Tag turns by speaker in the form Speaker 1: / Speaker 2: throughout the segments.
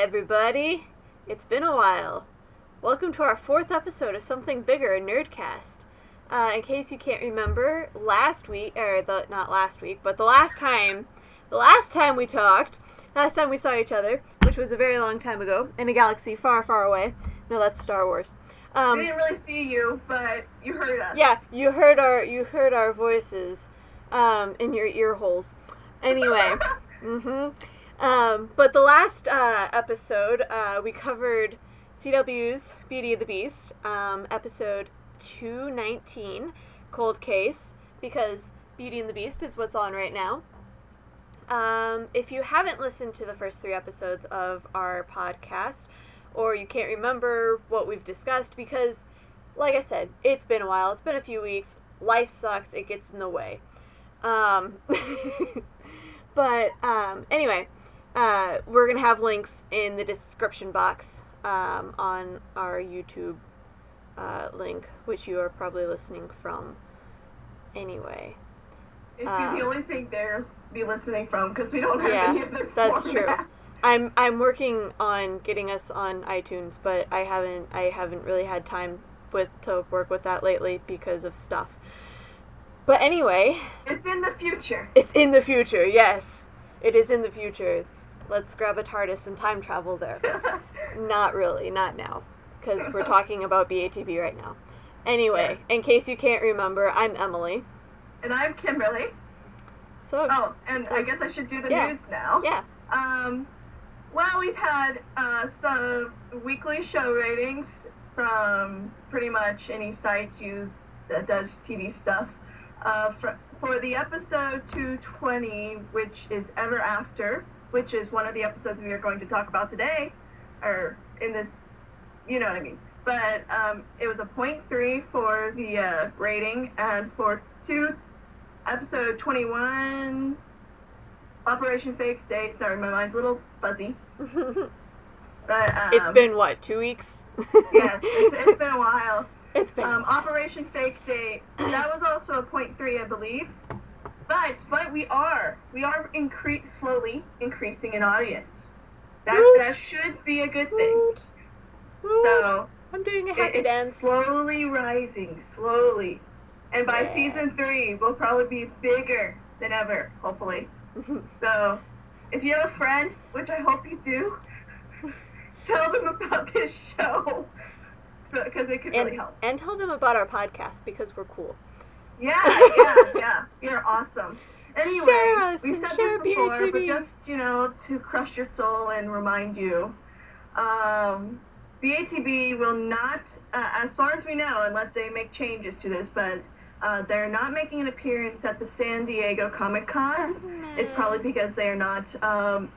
Speaker 1: everybody! It's been a while. Welcome to our 4th episode of Something Bigger, a Nerdcast. In case you can't remember, the last time we talked, last time we saw each other, which was a very long time ago, in a galaxy far, far away. No, that's Star Wars.
Speaker 2: We didn't really see you, but you heard us.
Speaker 1: Yeah, you heard our voices, in your ear holes. Anyway, but the last episode, we covered CW's Beauty and the Beast, episode 219, Cold Case, because Beauty and the Beast is what's on right now. If you haven't listened to the first 3 episodes of our podcast, or you can't remember what we've discussed, because, like I said, it's been a while, it's been a few weeks, life sucks, it gets in the way. But anyway, we're going to have links in the description box on our YouTube link, which you are probably listening from anyway.
Speaker 2: It'd be the only thing there be listening from, because we don't have any other
Speaker 1: that's
Speaker 2: formats.
Speaker 1: true. I'm working on getting us on iTunes, but I haven't really had time to work with that lately because of stuff. But anyway,
Speaker 2: it's in the future.
Speaker 1: It's in the future, yes. It is in the future. Let's grab a TARDIS and time travel there. Not really, not now, because we're talking about BATB right now. Anyway, In case you can't remember, I'm Emily.
Speaker 2: And I'm Kimberly. I guess I should do the news now.
Speaker 1: Yeah.
Speaker 2: Well, we've had some weekly show ratings from pretty much any site that does TV stuff. For the episode 220, which is Ever After, which is one of the episodes we are going to talk about today, or in this, you know what I mean. But it was a 0.3 for the rating, and for episode 21, Operation Fake Date, sorry, my mind's a little fuzzy. But
Speaker 1: it's been, what, 2 weeks?
Speaker 2: Yes, it's been a while.
Speaker 1: It's been
Speaker 2: Operation Fake Date, that was also a 0.3, I believe. But we are slowly increasing in audience. That should be a good thing. So
Speaker 1: I'm doing a happy dance.
Speaker 2: Slowly rising, slowly. And by season 3, we'll probably be bigger than ever, hopefully. So, if you have a friend, which I hope you do, tell them about this show. Because it could really help.
Speaker 1: And tell them about our podcast, because we're cool.
Speaker 2: Yeah. You're awesome. Anyway, we've said this before,
Speaker 1: BATB.
Speaker 2: but just, to crush your soul and remind you, BATB will not, as far as we know, unless they make changes to this, but they're not making an appearance at the San Diego Comic-Con. It's probably because they are not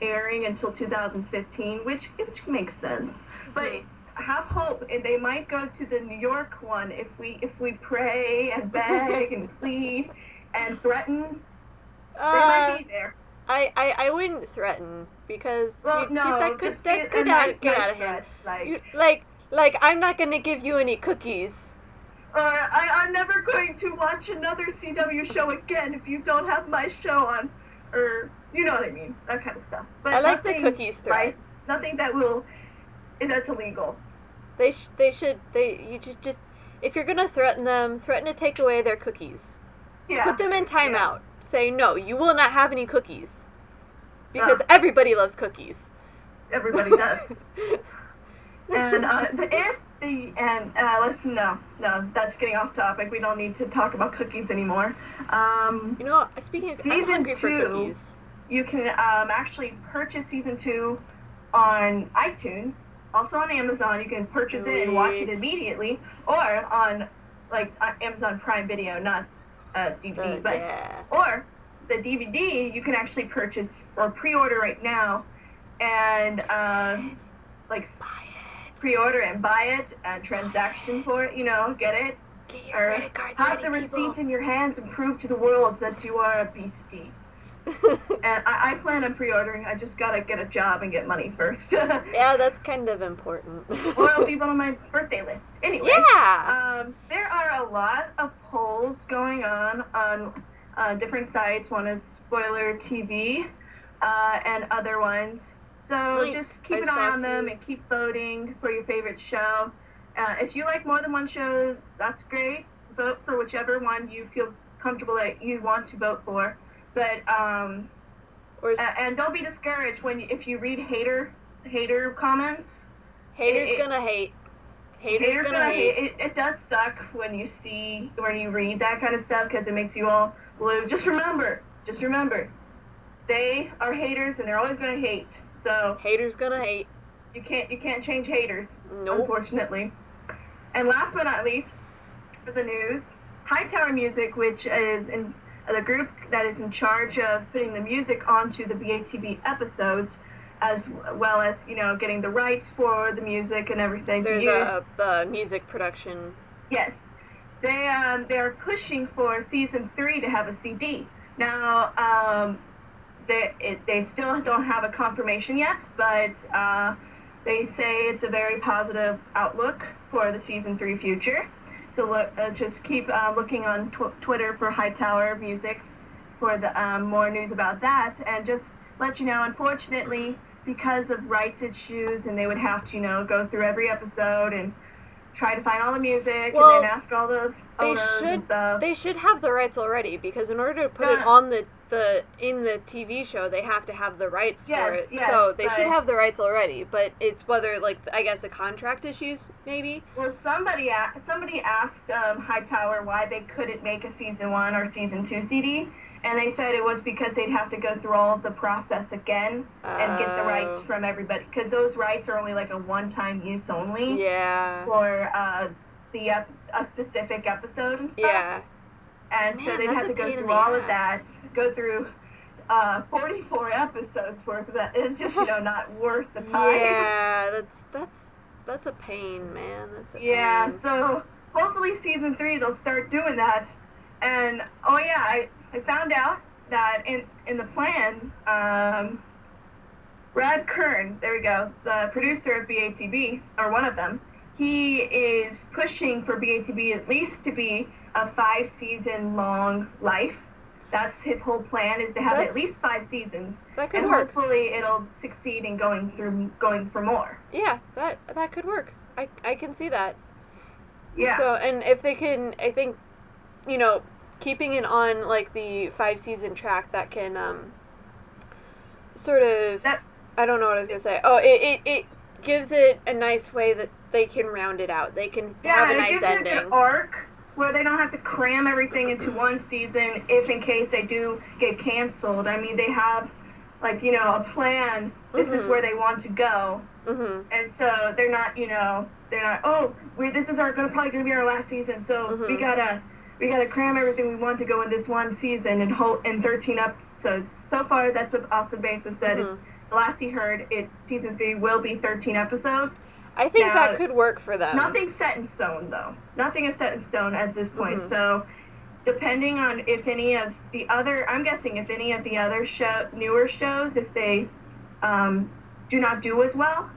Speaker 2: airing until 2015, which makes sense. But have hope, and they might go to the New York one if we pray and beg and plead and threaten. They might be there.
Speaker 1: I wouldn't threaten, because
Speaker 2: get out of
Speaker 1: here. Like I'm not gonna give you any cookies.
Speaker 2: I'm never going to watch another CW show again if you don't have my show on, or you know what I mean, that kind of stuff. But
Speaker 1: I like the cookies threat.
Speaker 2: Right? Nothing that's illegal.
Speaker 1: You just if you're gonna threaten them, threaten to take away their cookies.
Speaker 2: Yeah.
Speaker 1: Put them in timeout. Say no, you will not have any cookies, because everybody loves cookies.
Speaker 2: Everybody does. And that's getting off topic. We don't need to talk about cookies anymore.
Speaker 1: Speaking of,
Speaker 2: season
Speaker 1: I'm hungry
Speaker 2: 2,
Speaker 1: for cookies.
Speaker 2: You can actually purchase season 2 on iTunes. Also on Amazon, you can purchase it and watch it immediately, or on Amazon Prime Video, not DVD, or the DVD you can actually purchase or pre-order right now, and pre-order and buy it, and transaction for it, get it,
Speaker 1: get your
Speaker 2: or
Speaker 1: credit cards
Speaker 2: have the receipt in your hands and prove to the world that you are a beastie. And I plan on pre-ordering. I just gotta get a job and get money first.
Speaker 1: Yeah, that's kind of important.
Speaker 2: Or I'll be one of my birthday list. Anyway, there are a lot of polls going on different sites. One is Spoiler TV, and other ones. So just keep an eye on them and keep voting for your favorite show. If you like more than one show, that's great. Vote for whichever one you feel comfortable that you want to vote for. But and don't be discouraged if you read hater comments.
Speaker 1: Haters gonna hate. Haters gonna hate.
Speaker 2: It does suck when you read that kind of stuff because it makes you all blue. Just remember, they are haters and they're always gonna hate. So
Speaker 1: haters gonna hate.
Speaker 2: You can't change haters.
Speaker 1: Nope.
Speaker 2: Unfortunately. And last but not least, for the news, Hightower Music, which is the group that is in charge of putting the music onto the BATB episodes, as well as getting the rights for the music and everything to use.
Speaker 1: The music production.
Speaker 2: Yes, they are pushing for season 3 to have a CD. Now they still don't have a confirmation yet, but they say it's a very positive outlook for the season 3 future. So just keep looking on Twitter for Hightower Music for the more news about that, and just let you know, unfortunately, because of rights issues, and they would have to go through every episode and try to find all the music and then ask all those owners and stuff.
Speaker 1: They should have the rights already, because in order to put it on in the TV show, they have to have the rights for it.
Speaker 2: Yes,
Speaker 1: so they should have the rights already, but it's whether, I guess, the contract issues, maybe?
Speaker 2: Well, somebody asked Hightower why they couldn't make a season 1 or season 2 CD, and they said it was because they'd have to go through all of the process again and get the rights from everybody, because those rights are only a one-time use only.
Speaker 1: Yeah.
Speaker 2: For a specific episode and stuff.
Speaker 1: Yeah.
Speaker 2: And so they'd have to go through all of that, go through 44 episodes worth of that. It's just not worth the time.
Speaker 1: Yeah, that's a pain, man. That's a pain.
Speaker 2: So hopefully season 3 they'll start doing that. And I found out that in the plan, Brad Kern, there we go, the producer of BATB, or one of them, he is pushing for BATB at least to be a 5-season long life. That's his whole plan, is to have at least 5 seasons.
Speaker 1: That could work.
Speaker 2: Hopefully it'll succeed in going for more.
Speaker 1: Yeah, that could work. I can see that.
Speaker 2: Yeah.
Speaker 1: So, and if they can, I think, keeping it on the 5-season track, that can sort of, I don't know what I was gonna say. Oh, it gives it a nice way that they can round it out. They can have a nice ending.
Speaker 2: Yeah, it gives it an arc where they don't have to cram everything into one season if in case they do get canceled. I mean, they have a plan. This is where they want to go. Mm-hmm. And so they're not, this is probably gonna be our last season, so we gotta cram everything we want to go in this one season in 13 episodes. So far, that's what Austin Banks has said.
Speaker 1: Mm-hmm.
Speaker 2: The last he heard, season 3 will be 13 episodes.
Speaker 1: I think that could work for them.
Speaker 2: Nothing's set in stone, though. Nothing is set in stone at this point. Mm-hmm. So, depending on if any of the other newer shows, if they do not do as well,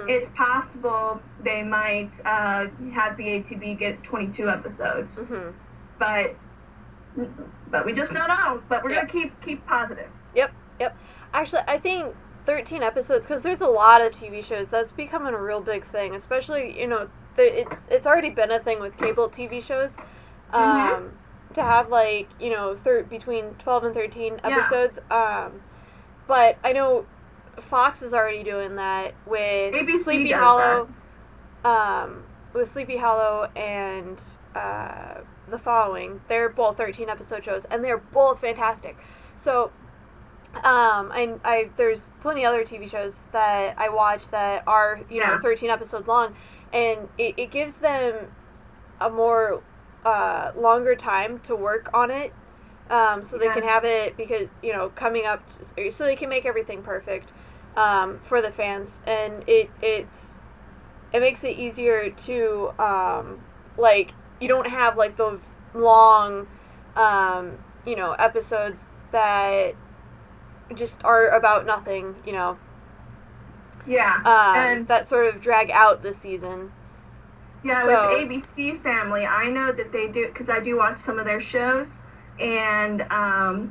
Speaker 2: it's possible they might have BATB get 22 episodes. Mm-hmm. But we just don't know. But we're gonna keep positive.
Speaker 1: Yep. Actually, I think 13 episodes, because there's a lot of TV shows, that's becoming a real big thing. Especially, it's already been a thing with cable TV shows. To have between 12 and 13 episodes. But I know Fox is already doing that with
Speaker 2: ABC
Speaker 1: Sleepy
Speaker 2: does
Speaker 1: Hollow.
Speaker 2: That.
Speaker 1: With Sleepy Hollow and The Following, they're both 13 episode shows, and they're both fantastic. So, there's plenty other TV shows that I watch that are 13 episodes long, and it gives them a more longer time to work on it, so they can have it, because coming up, so they can make everything perfect for the fans, and it makes it easier to you don't have those long episodes that just are about nothing, and that sort of drag out the season.
Speaker 2: Yeah, with ABC Family, I know that they do, because I do watch some of their shows, and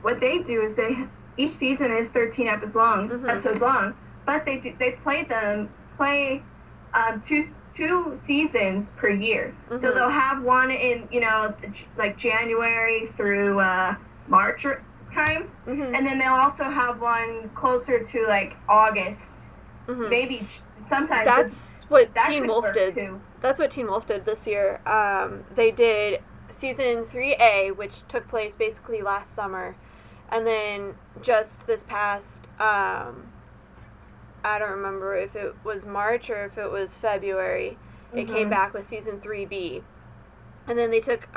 Speaker 2: what they do is each season is 13 episodes long, but they play two seasons per year.
Speaker 1: Mm-hmm.
Speaker 2: So they'll have one in, like January through March time,
Speaker 1: mm-hmm.
Speaker 2: and then they'll also have one closer to like August,
Speaker 1: mm-hmm.
Speaker 2: maybe sometimes.
Speaker 1: That's what
Speaker 2: that
Speaker 1: Teen Wolf did.
Speaker 2: Too.
Speaker 1: That's what Teen Wolf did this year. They did season 3A, which took place basically last summer, and then just this past, I don't remember if it was March or if it was February, it came back with season 3B. And then they took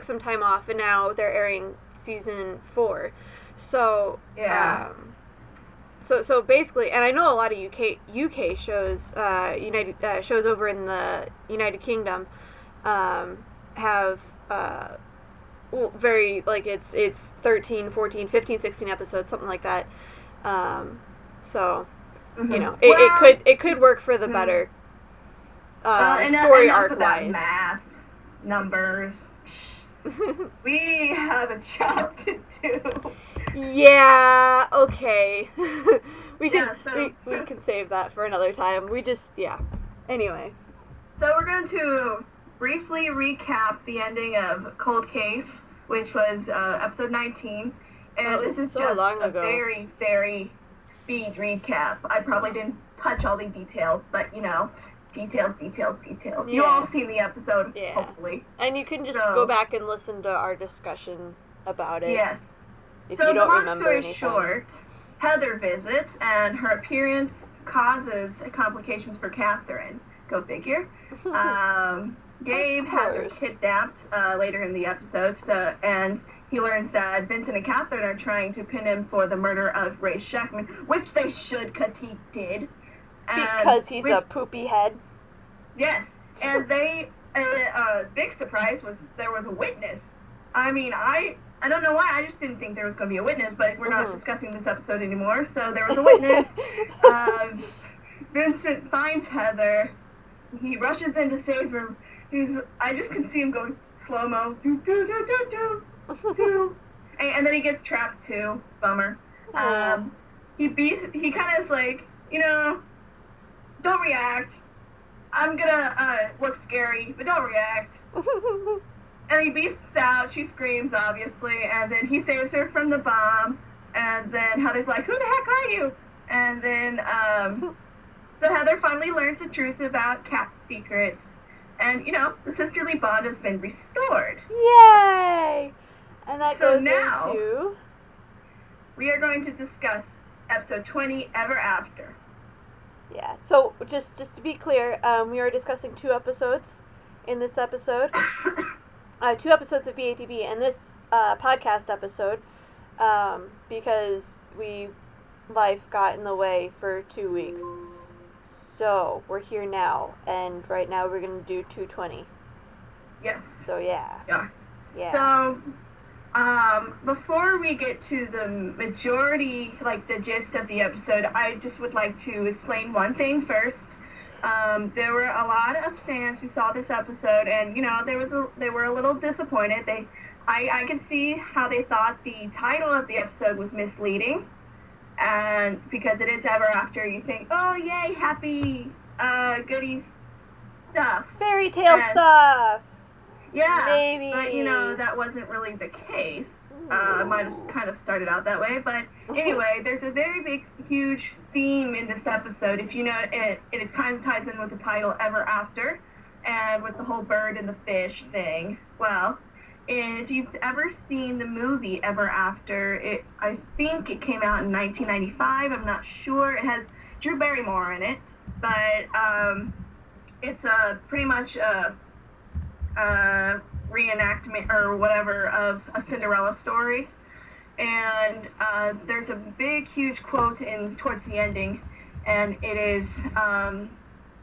Speaker 1: some time off, and now they're airing season 4. So,
Speaker 2: yeah.
Speaker 1: So basically, and I know a lot of UK shows, shows over in the United Kingdom, have very, like, it's 13, 14, 15, 16 episodes, something like that. So, it could work for the better story arc wise.
Speaker 2: Math, numbers. We have a job to do.
Speaker 1: Yeah. Okay. we can save that for another time. Anyway.
Speaker 2: So we're going to briefly recap the ending of Cold Case, which was episode 19, and this is
Speaker 1: so
Speaker 2: just
Speaker 1: long
Speaker 2: a
Speaker 1: ago.
Speaker 2: very, very speed recap. I probably didn't touch all the details, but details.
Speaker 1: Yeah.
Speaker 2: You all seen the episode, hopefully.
Speaker 1: And you can just go back and listen to our discussion about it.
Speaker 2: Yes.
Speaker 1: If
Speaker 2: so
Speaker 1: you don't
Speaker 2: the long
Speaker 1: remember
Speaker 2: story
Speaker 1: anything.
Speaker 2: short, Heather visits, and her appearance causes complications for Catherine. Go figure. Gabe has her kidnapped later in the episode, and he learns that Vincent and Catherine are trying to pin him for the murder of Ray Shackman, which they should, because he did.
Speaker 1: Because he's a poopy head.
Speaker 2: Yes, and they, big surprise was there was a witness. I mean, I don't know why, I just didn't think there was going to be a witness, but we're not discussing this episode anymore, so there was a witness. Vincent finds Heather, he rushes in to save her, I just can see him going slow-mo, do, and then he gets trapped too, bummer. He kind of is like, don't react. I'm gonna look scary, but don't react. And he beasts out, she screams, obviously, and then he saves her from the bomb, and then Heather's like, who the heck are you? And then, so Heather finally learns the truth about Cat's secrets, and, the sisterly bond has been restored.
Speaker 1: Yay! And that goes
Speaker 2: now,
Speaker 1: into...
Speaker 2: we are going to discuss episode 20, Ever After.
Speaker 1: Yeah, so just to be clear, we are discussing 2 episodes in this episode. 2 episodes of BATB and this podcast episode, because life got in the way for 2 weeks. So we're here now, and right now we're gonna do 220.
Speaker 2: Yes.
Speaker 1: So yeah.
Speaker 2: So, before we get to the majority, like the gist of the episode, I just would like to explain one thing first. There were a lot of fans who saw this episode, and they were a little disappointed. I could see how they thought the title of the episode was misleading, and because it is Ever After, you think, oh yay, happy, goody stuff,
Speaker 1: fairy tale stuff.
Speaker 2: Yeah,
Speaker 1: maybe.
Speaker 2: But that wasn't really the case. Might have kind of started out that way, but anyway, there's a very big, huge theme in this episode. If you know it, it kind of ties in with the title Ever After, and with the whole bird and the fish thing. Well, if you've ever seen the movie Ever After, I think it came out in 1995. I'm not sure. It has Drew Barrymore in it, but it's pretty much a reenactment or whatever of a Cinderella story, and there's a big, huge quote towards the ending, and it is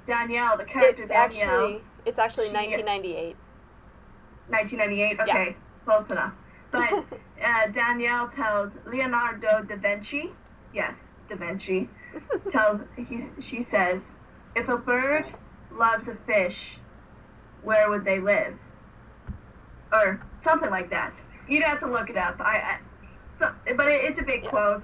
Speaker 2: Danielle, the character Danielle.
Speaker 1: It's actually 1998.
Speaker 2: 1998. Okay, close enough. But Danielle tells Leonardo da Vinci, yes, da Vinci, she says, if a bird loves a fish, where would they live? Or something like that. You'd have to look it up. But it's a big quote.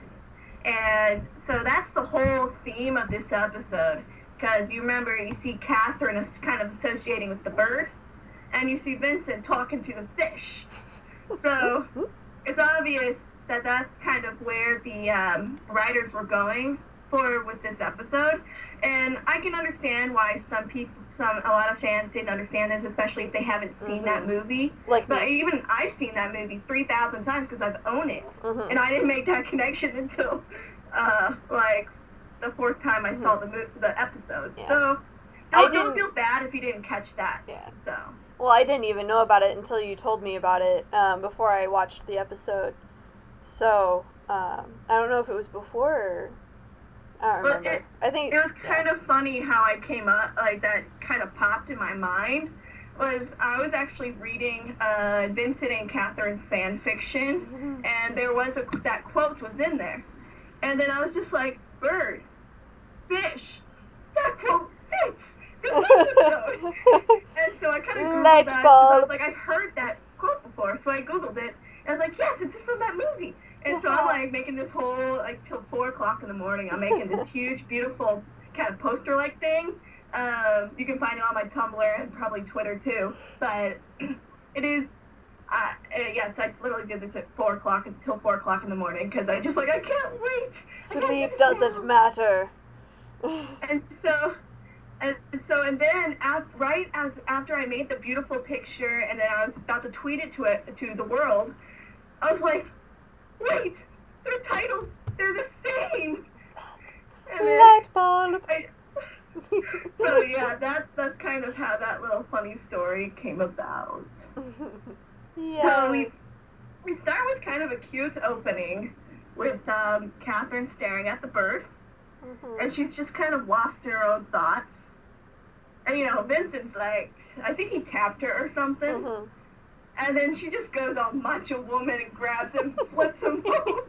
Speaker 2: And so that's the whole theme of this episode. Because you remember, you see Catherine is kind of associating with the bird, and you see Vincent talking to the fish. So it's obvious that that's kind of where the writers were going for with this episode. And I can understand why a lot of fans didn't understand this, especially if they haven't seen that movie. But even I've seen that movie 3,000 times because I've owned it, and I didn't make that connection until like the fourth time I saw the episode. Yeah. So don't feel bad if you didn't catch that.
Speaker 1: Yeah.
Speaker 2: So.
Speaker 1: Well, I didn't even know about it until you told me about it before I watched the episode. So I don't know if it was before or I don't remember. I think
Speaker 2: it was kind of funny how I came up, like that kind of popped in my mind. I was actually reading Vincent and Catherine fan fiction, and there was that quote was in there, and then I was just like, bird, fish, that quote fits this episode. And so I kind of googled that because I was like, I've heard that quote before, so I googled it, and I was like, yes, it's from that movie. And so I'm like making this whole, like till 4 o'clock in the morning, I'm making this huge, beautiful kind of poster-like thing. You can find it on my Tumblr and probably Twitter too. But it is, yes, I literally did this at 4 o'clock until 4 o'clock in the morning because I just like, I can't wait.
Speaker 1: Sleep doesn't matter.
Speaker 2: And then after I made the beautiful picture and then I was about to tweet it to the world, I was like, wait, their titles, they're the same.
Speaker 1: Light bulb.
Speaker 2: So yeah, that's kind of how that little funny story came about.
Speaker 1: Yeah.
Speaker 2: So we start with kind of a cute opening with Catherine staring at the bird, and she's just kind of lost her own thoughts. And Vincent's like, I think he tapped her or something. And then she just goes all macho woman and grabs him, flips him over,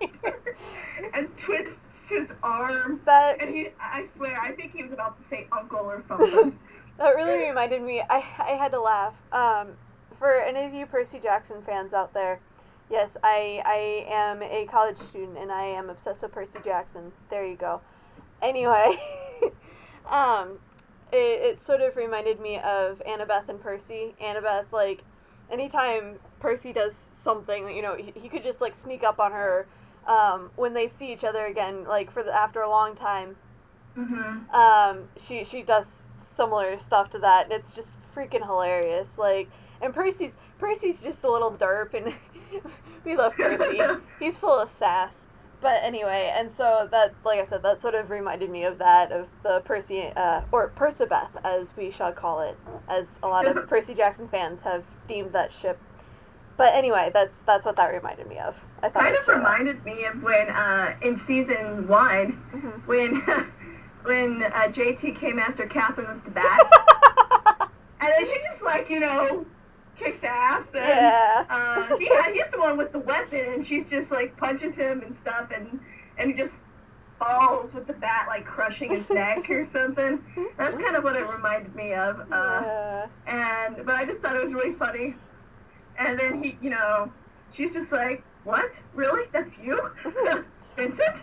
Speaker 2: and twists his arm. And I swear, I think he was about to say uncle or something.
Speaker 1: That really reminded me, I had to laugh. For any of you Percy Jackson fans out there, yes, I am a college student and I am obsessed with Percy Jackson. There you go. Anyway, it sort of reminded me of Annabeth and Percy. Annabeth, like, anytime Percy does something, he could just like sneak up on her when they see each other again, like after a long time. She does similar stuff to that, and it's just freaking hilarious. Like, and Percy's just a little derp, and we love Percy. He's full of sass. But anyway, and so that, like I said, that sort of reminded me of that, of the Percy, or Percabeth, as we shall call it, as a lot of Percy Jackson fans have deemed that ship. But anyway, that's what that reminded me of. I thought
Speaker 2: kind of reminded me of when, in season 1, when JT came after Catherine with the bat, and then she just like, kicked ass, and he's the one with the weapon, and she's just like punches him and stuff, and he just falls with the bat, like crushing his neck or something. That's kind of what it reminded me of. But I just thought it was really funny. And then she's just like, what? Really? That's you? Vincent?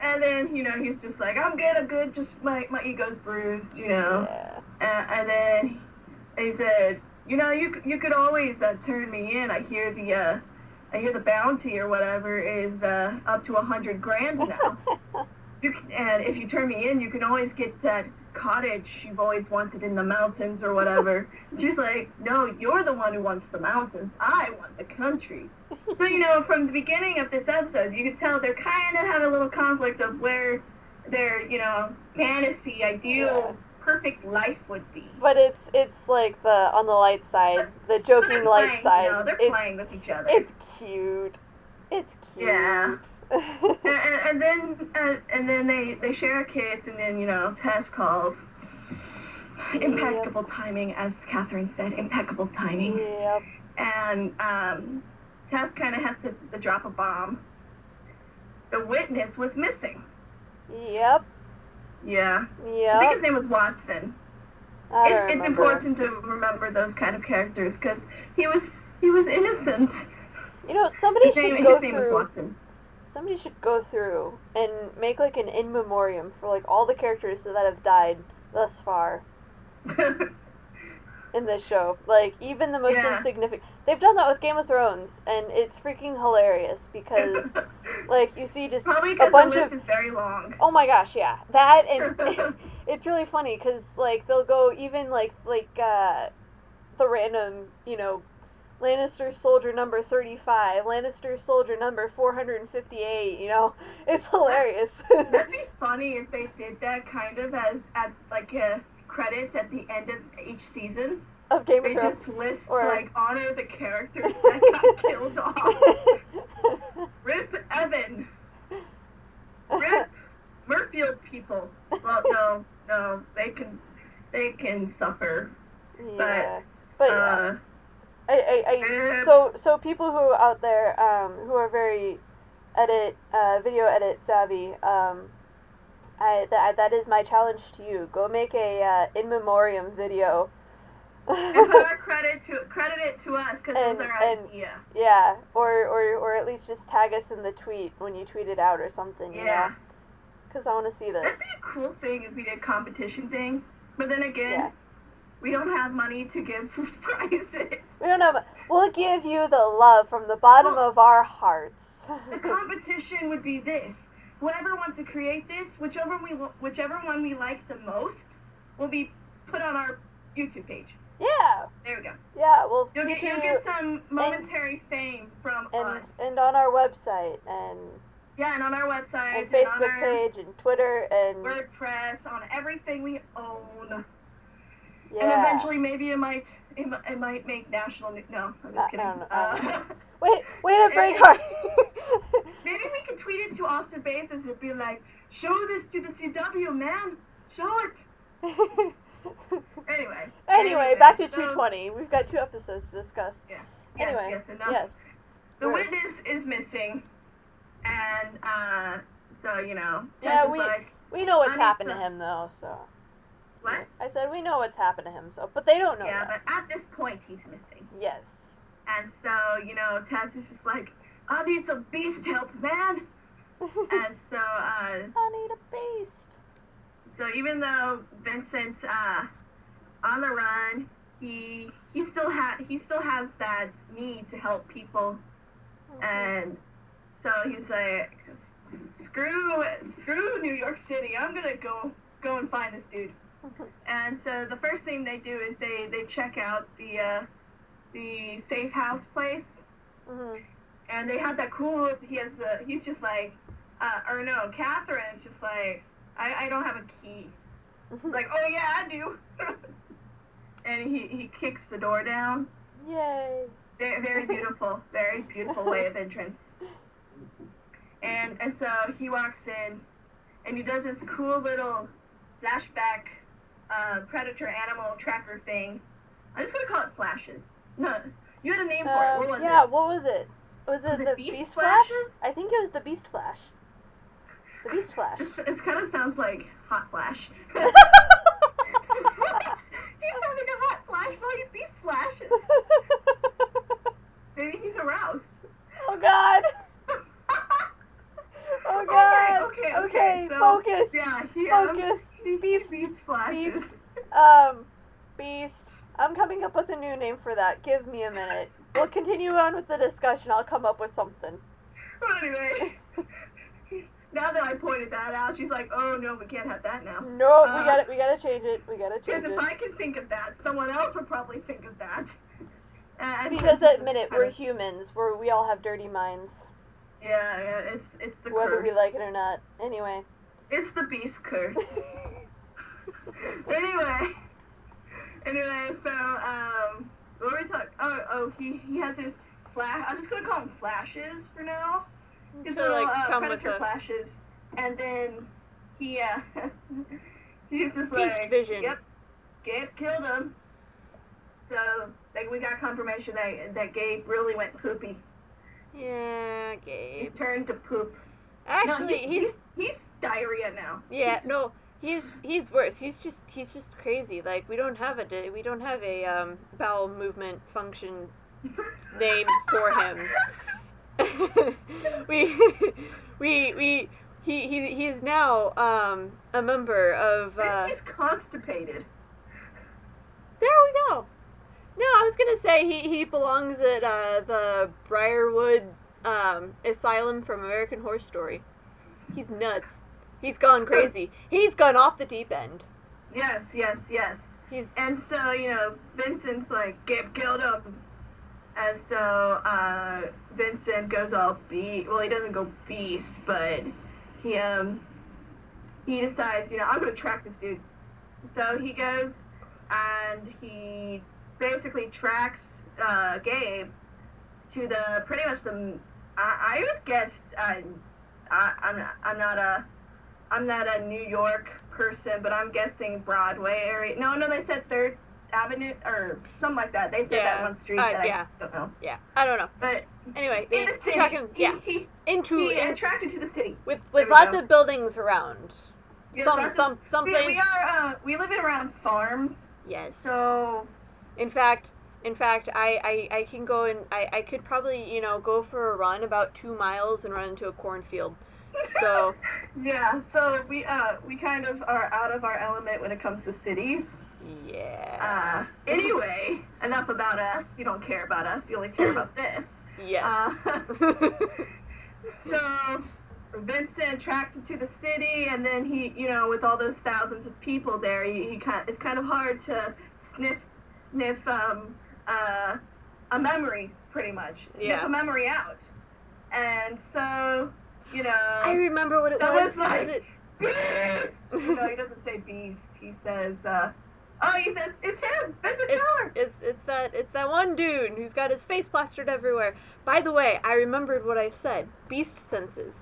Speaker 2: And then, he's just like, I'm good, just my ego's bruised, And then he said, you could always turn me in. I hear the bounty or whatever is up to $100,000 now. And if you turn me in, you can always get that cottage you've always wanted in the mountains or whatever. She's like, no, you're the one who wants the mountains. I want the country. So, from the beginning of this episode, you could tell they're kind of having a little conflict of where their, fantasy, ideal, perfect life would be.
Speaker 1: But it's like on the light side, the joking light side.
Speaker 2: They're playing with each other.
Speaker 1: It's cute. It's cute.
Speaker 2: Yeah. and then they share a kiss, and then Tess calls. Impeccable timing, as Catherine said. Impeccable timing.
Speaker 1: Yep.
Speaker 2: And Tess kind of has to drop a bomb. The witness was missing.
Speaker 1: Yep.
Speaker 2: Yeah.
Speaker 1: Yep.
Speaker 2: I think his name was Watson. It's
Speaker 1: remember.
Speaker 2: important to remember those kind of characters because he was innocent.
Speaker 1: Somebody
Speaker 2: His name was Watson.
Speaker 1: somebody should go through and make like an in memoriam for like all the characters that have died thus far in this show. Like even the most insignificant. They've done that with Game of Thrones, and it's freaking hilarious because like you see just
Speaker 2: probably
Speaker 1: a bunch
Speaker 2: the
Speaker 1: of.
Speaker 2: list is very long.
Speaker 1: Oh my gosh, yeah, that and it's really funny because like they'll go even like the random, you know, Lannister soldier number 35, Lannister soldier number 458, you know, it's hilarious.
Speaker 2: That'd be funny if they did that kind of as at like credits at the end of each season.
Speaker 1: Of Game of Thrones.
Speaker 2: They just list
Speaker 1: or
Speaker 2: like honor the characters that got killed off. Rip Evan. Rip Murfield people. Well, no, they can suffer.
Speaker 1: Yeah, but yeah. So people who are out there who are very video edit savvy, that is my challenge to you. Go make a in memoriam video.
Speaker 2: And put our credit it to us because it was our idea.
Speaker 1: Yeah, or at least just tag us in the tweet when you tweet it out or something. You know? Because I want to see this.
Speaker 2: That'd be a cool thing if we did a competition thing. But then again, we don't have money to give for prizes.
Speaker 1: We don't know. We'll give you the love from the bottom of our hearts.
Speaker 2: The competition would be this. Whoever wants to create this, whichever one we like the most, will be put on our YouTube page.
Speaker 1: Yeah.
Speaker 2: There we go.
Speaker 1: Yeah, well,
Speaker 2: you'll get some momentary fame from us.
Speaker 1: And on our website and.
Speaker 2: Yeah, and on our website.
Speaker 1: And Facebook page and Twitter and.
Speaker 2: WordPress, on everything we own.
Speaker 1: Yeah.
Speaker 2: And eventually, maybe it might make national news. No, I'm just kidding.
Speaker 1: Wait to break heart.
Speaker 2: Maybe we can tweet it to Austin Bases and be like, "Show this to the CW, man. Show it." Anyway,
Speaker 1: back to 220. We've got 2 episodes to discuss.
Speaker 2: Yeah.
Speaker 1: Anyway,
Speaker 2: yes. The witness is missing, and so you know.
Speaker 1: Yeah, we know what's happened to him though. So.
Speaker 2: What?
Speaker 1: I said we know what's happened to him, so but they don't know.
Speaker 2: Yeah,
Speaker 1: that.
Speaker 2: But at this point he's missing.
Speaker 1: Yes.
Speaker 2: And so you know, Tess is just like, I need some beast help, man. And so
Speaker 1: I need a beast.
Speaker 2: So even though Vincent's on the run, he still has that need to help people, and so he's like, screw New York City, I'm gonna go and find this dude. And so the first thing they do is they check out the safe house place, and they have that cool. He's just like, Catherine is just like, I don't have a key. He's like, oh yeah, I do. And he kicks the door down.
Speaker 1: Yay!
Speaker 2: Very beautiful way of entrance. And so he walks in, and he does this cool little flashback predator animal tracker thing. I'm just gonna call it flashes. No, you had a name for it. What was it?
Speaker 1: Yeah, what was it? Was it the Beast Flash? I think it was the Beast Flash. The Beast Flash.
Speaker 2: It kind of sounds like Hot Flash. He's having a hot flash while he beast flashes. Maybe he's aroused.
Speaker 1: Oh God. Oh God. Okay. So, focus.
Speaker 2: Yeah,
Speaker 1: focus.
Speaker 2: Beast flashes.
Speaker 1: Beast. I'm coming up with a new name for that. Give me a minute. We'll continue on with the discussion. I'll come up with something.
Speaker 2: Well, anyway, now that I pointed that out, she's like, "Oh no, we can't have that now."
Speaker 1: No, we gotta change it.
Speaker 2: Because if I can think of that, someone else would probably think of that.
Speaker 1: Because admit it, we're humans. We all have dirty minds.
Speaker 2: Yeah, it's the
Speaker 1: whether
Speaker 2: curse.
Speaker 1: we like it or not. Anyway.
Speaker 2: It's the beast curse. Anyway, so what were we talking? Oh, he has his flash. I'm just gonna call them flashes for now. His little predator flashes, and then he's just like
Speaker 1: beast vision.
Speaker 2: Yep, Gabe killed him. So like we got confirmation that Gabe really went poopy.
Speaker 1: Yeah, Gabe.
Speaker 2: He's turned to poop.
Speaker 1: Actually,
Speaker 2: no, he's diarrhea now.
Speaker 1: Yeah, no. He's worse. He's just crazy. Like we don't have a bowel movement function name for him. we he is now a member of.
Speaker 2: He's constipated.
Speaker 1: There we go. No, I was gonna say he belongs at the Briarwood Asylum from American Horror Story. He's nuts. He's gone crazy. He's gone off the deep end.
Speaker 2: Yes. And so, Vincent's like, killed him. And so, Vincent goes all well, he doesn't go beast, but he decides, I'm gonna track this dude. So he goes and he basically tracks, Gabe to pretty much I would guess, I'm not a New York person, but I'm guessing Broadway area. No, they said 3rd Avenue or something like that. They said that one street that I don't know.
Speaker 1: Yeah, I don't know.
Speaker 2: But
Speaker 1: anyway,
Speaker 2: in the city,
Speaker 1: tracking,
Speaker 2: he attracted to the city
Speaker 1: with lots of buildings around.
Speaker 2: Yeah,
Speaker 1: some places.
Speaker 2: We live around farms.
Speaker 1: Yes.
Speaker 2: So,
Speaker 1: in fact, I can go and I could probably go for a run about 2 miles and run into a cornfield. So
Speaker 2: yeah, so we kind of are out of our element when it comes to cities.
Speaker 1: Yeah.
Speaker 2: Anyway, enough about us. You don't care about us. You only care about this.
Speaker 1: Yes.
Speaker 2: So Vincent tracks him to the city, and then he, with all those thousands of people there, it's kind of hard to sniff a memory, pretty much. Sniff a memory out. And so,
Speaker 1: I remember what it was.
Speaker 2: Like,
Speaker 1: was it
Speaker 2: beast? No, he doesn't say beast. He says, he says, it's him, Vincent Miller.
Speaker 1: It's that one dude who's got his face plastered everywhere. By the way, I remembered what I said. Beast senses.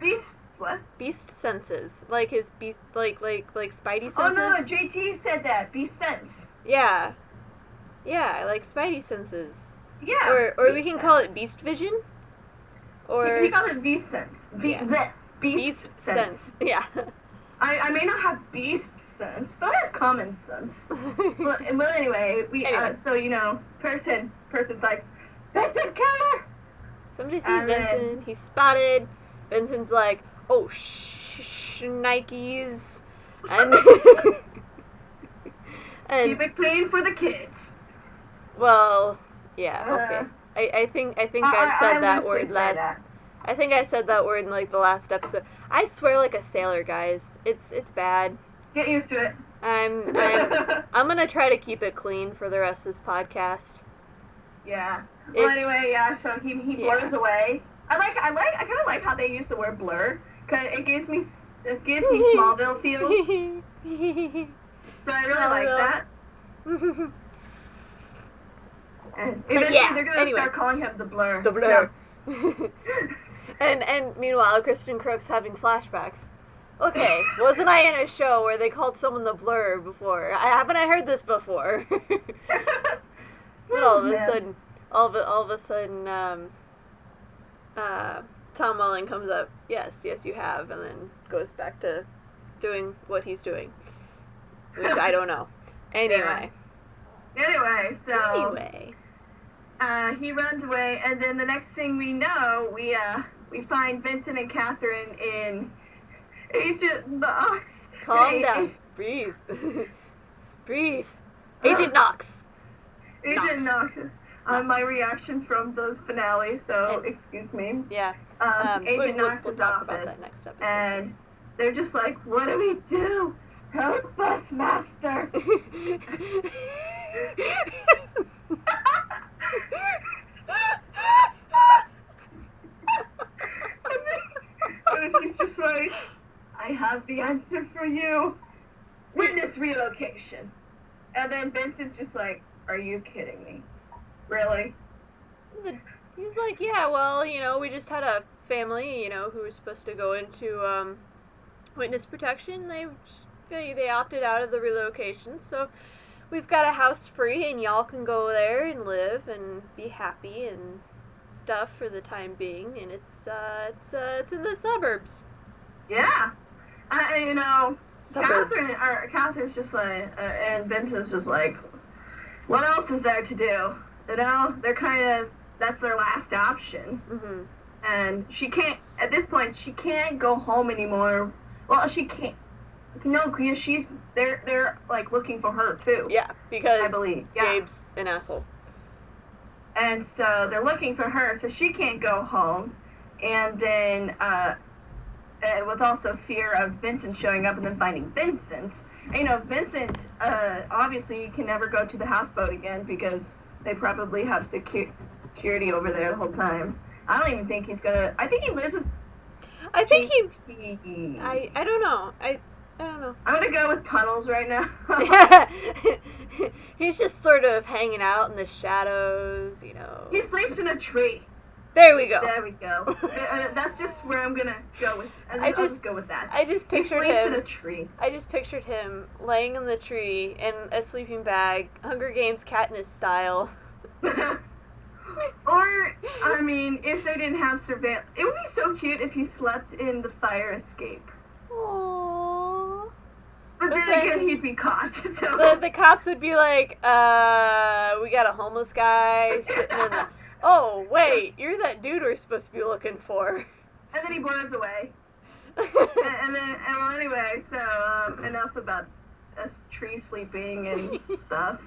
Speaker 2: Beast what?
Speaker 1: Beast senses. Like his beast, like Spidey senses.
Speaker 2: Oh no, JT said that. Beast sense.
Speaker 1: Yeah, like Spidey senses.
Speaker 2: Yeah.
Speaker 1: Or we can call it beast vision. Or
Speaker 2: we call it beast sense. Beast sense.
Speaker 1: Yeah.
Speaker 2: I may not have beast sense, but I have common sense. well, anyway, person's like, Vincent Keller!
Speaker 1: Somebody sees Vincent, he's spotted. Vincent's like, oh, Nikes. And
Speaker 2: keep it clean for the kids.
Speaker 1: Well, yeah, okay. I think I said that word last.
Speaker 2: That.
Speaker 1: I think I said that word in the last episode. I swear like a sailor, guys. It's bad.
Speaker 2: Get used to it.
Speaker 1: I'm gonna try to keep it clean for the rest of this podcast.
Speaker 2: Yeah. Well, anyway, yeah. So he blurs away. I kind of like how they use the word blur, cause it gives me Smallville feels. So I really like that. And eventually they're gonna start calling him the Blur.
Speaker 1: The Blur. So. and meanwhile, Kristen Crook's having flashbacks. Okay, wasn't I in a show where they called someone the Blur before? Haven't I heard this before? But all of a sudden, Tom Welling comes up. Yes, you have, and then goes back to doing what he's doing, which I don't know. Anyway.
Speaker 2: Anyway, so he runs away, and then the next thing we know, we find Vincent and Catherine in Agent Knox.
Speaker 1: Calm down. Breathe. Breathe. Agent Knox.
Speaker 2: Agent Knox. My reactions from the finale, so excuse me.
Speaker 1: Yeah.
Speaker 2: Agent Knox's
Speaker 1: we'll talk
Speaker 2: office.
Speaker 1: About that next episode.
Speaker 2: And they're just like, what do we do? Help us, master. And then he's just like, I have the answer for you. Witness relocation. And then Vincent's just like, are you kidding me? Really?
Speaker 1: He's like, yeah, well, we just had a family, who was supposed to go into witness protection. They opted out of the relocation, so we've got a house free, and y'all can go there and live and be happy and stuff for the time being. And it's in the suburbs.
Speaker 2: Yeah,
Speaker 1: Suburbs.
Speaker 2: Catherine's just like, and Vincent's just like, what else is there to do? They're kind of, that's their last option.
Speaker 1: Mm-hmm.
Speaker 2: And she can't, at this point, she can't go home anymore. Well, she can't. No, because they're like looking for her too.
Speaker 1: Yeah, because
Speaker 2: I believe. Yeah.
Speaker 1: Gabe's an asshole.
Speaker 2: And so they're looking for her, so she can't go home. And then, with also fear of Vincent showing up and then finding Vincent. And, Vincent, obviously can never go to the houseboat again because they probably have security over there the whole time. I don't even think he's gonna. I think he lives with.
Speaker 1: I think he's. I don't know. I don't know.
Speaker 2: I'm gonna go with tunnels right now.
Speaker 1: He's just sort of hanging out in the shadows,
Speaker 2: He sleeps in a tree.
Speaker 1: There we go.
Speaker 2: There we go. That's just where I'm gonna go with. I'll just go with that.
Speaker 1: I just pictured
Speaker 2: he sleeps
Speaker 1: him
Speaker 2: in a tree.
Speaker 1: I just pictured him laying in the tree in a sleeping bag, Hunger Games Katniss style.
Speaker 2: Or, I mean, if they didn't have surveillance, it would be so cute if he slept in the fire escape.
Speaker 1: Aww.
Speaker 2: But then again, he'd be caught. So.
Speaker 1: The cops would be like, we got a homeless guy sitting in the... Oh, wait, you're that dude we're supposed to be looking for.
Speaker 2: And then he blows away. Anyway, so enough about us tree sleeping and stuff.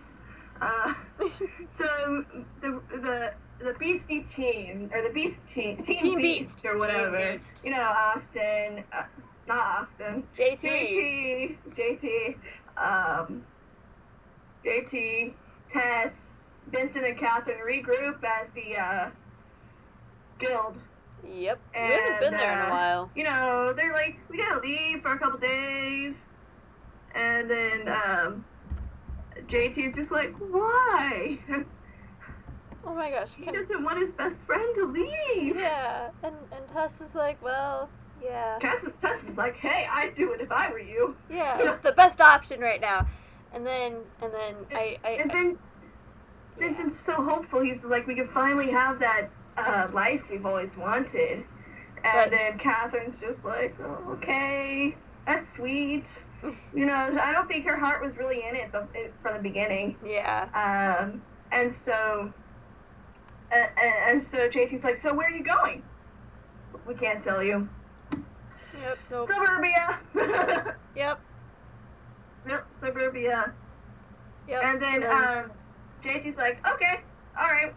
Speaker 2: So the Beastie team, or the Beast team, Team Beast or whatever.
Speaker 1: Team Beast.
Speaker 2: Austin, not Austin. JT, Tess, Vincent and Catherine regroup as the guild.
Speaker 1: Yep.
Speaker 2: And,
Speaker 1: we haven't been there in a while.
Speaker 2: They're like, we gotta leave for a couple days. And then JT is just like, why?
Speaker 1: Oh my gosh.
Speaker 2: He doesn't want his best friend to leave.
Speaker 1: Yeah. And Tess is like, well, yeah.
Speaker 2: Tess is like, hey, I'd do it if I were you.
Speaker 1: Yeah, it's the best option right now. And then
Speaker 2: Vincent's so hopeful. He's like, we can finally have that life we've always wanted. And then Catherine's just like, oh, okay, that's sweet. I don't think her heart was really in it from the beginning.
Speaker 1: Yeah.
Speaker 2: And so JT's like, so where are you going? We can't tell you.
Speaker 1: Yep. Nope.
Speaker 2: Suburbia.
Speaker 1: Yep.
Speaker 2: Yep. Suburbia.
Speaker 1: Yep.
Speaker 2: And then JT's like, okay, all right,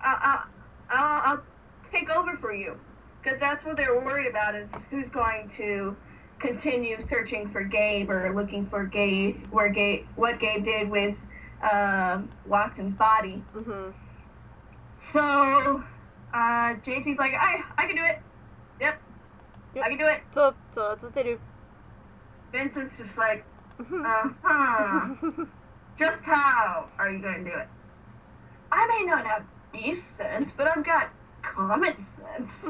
Speaker 2: I'll take over for you, because that's what they're worried about, is who's going to continue searching for Gabe or looking for Gabe, what Gabe did with Watson's body.
Speaker 1: Mhm.
Speaker 2: So JT's like, I can do it. Yep. I can do it.
Speaker 1: So that's what they do.
Speaker 2: Vincent's just like, just how are you going to do it? I may not have beast sense, but I've got common sense.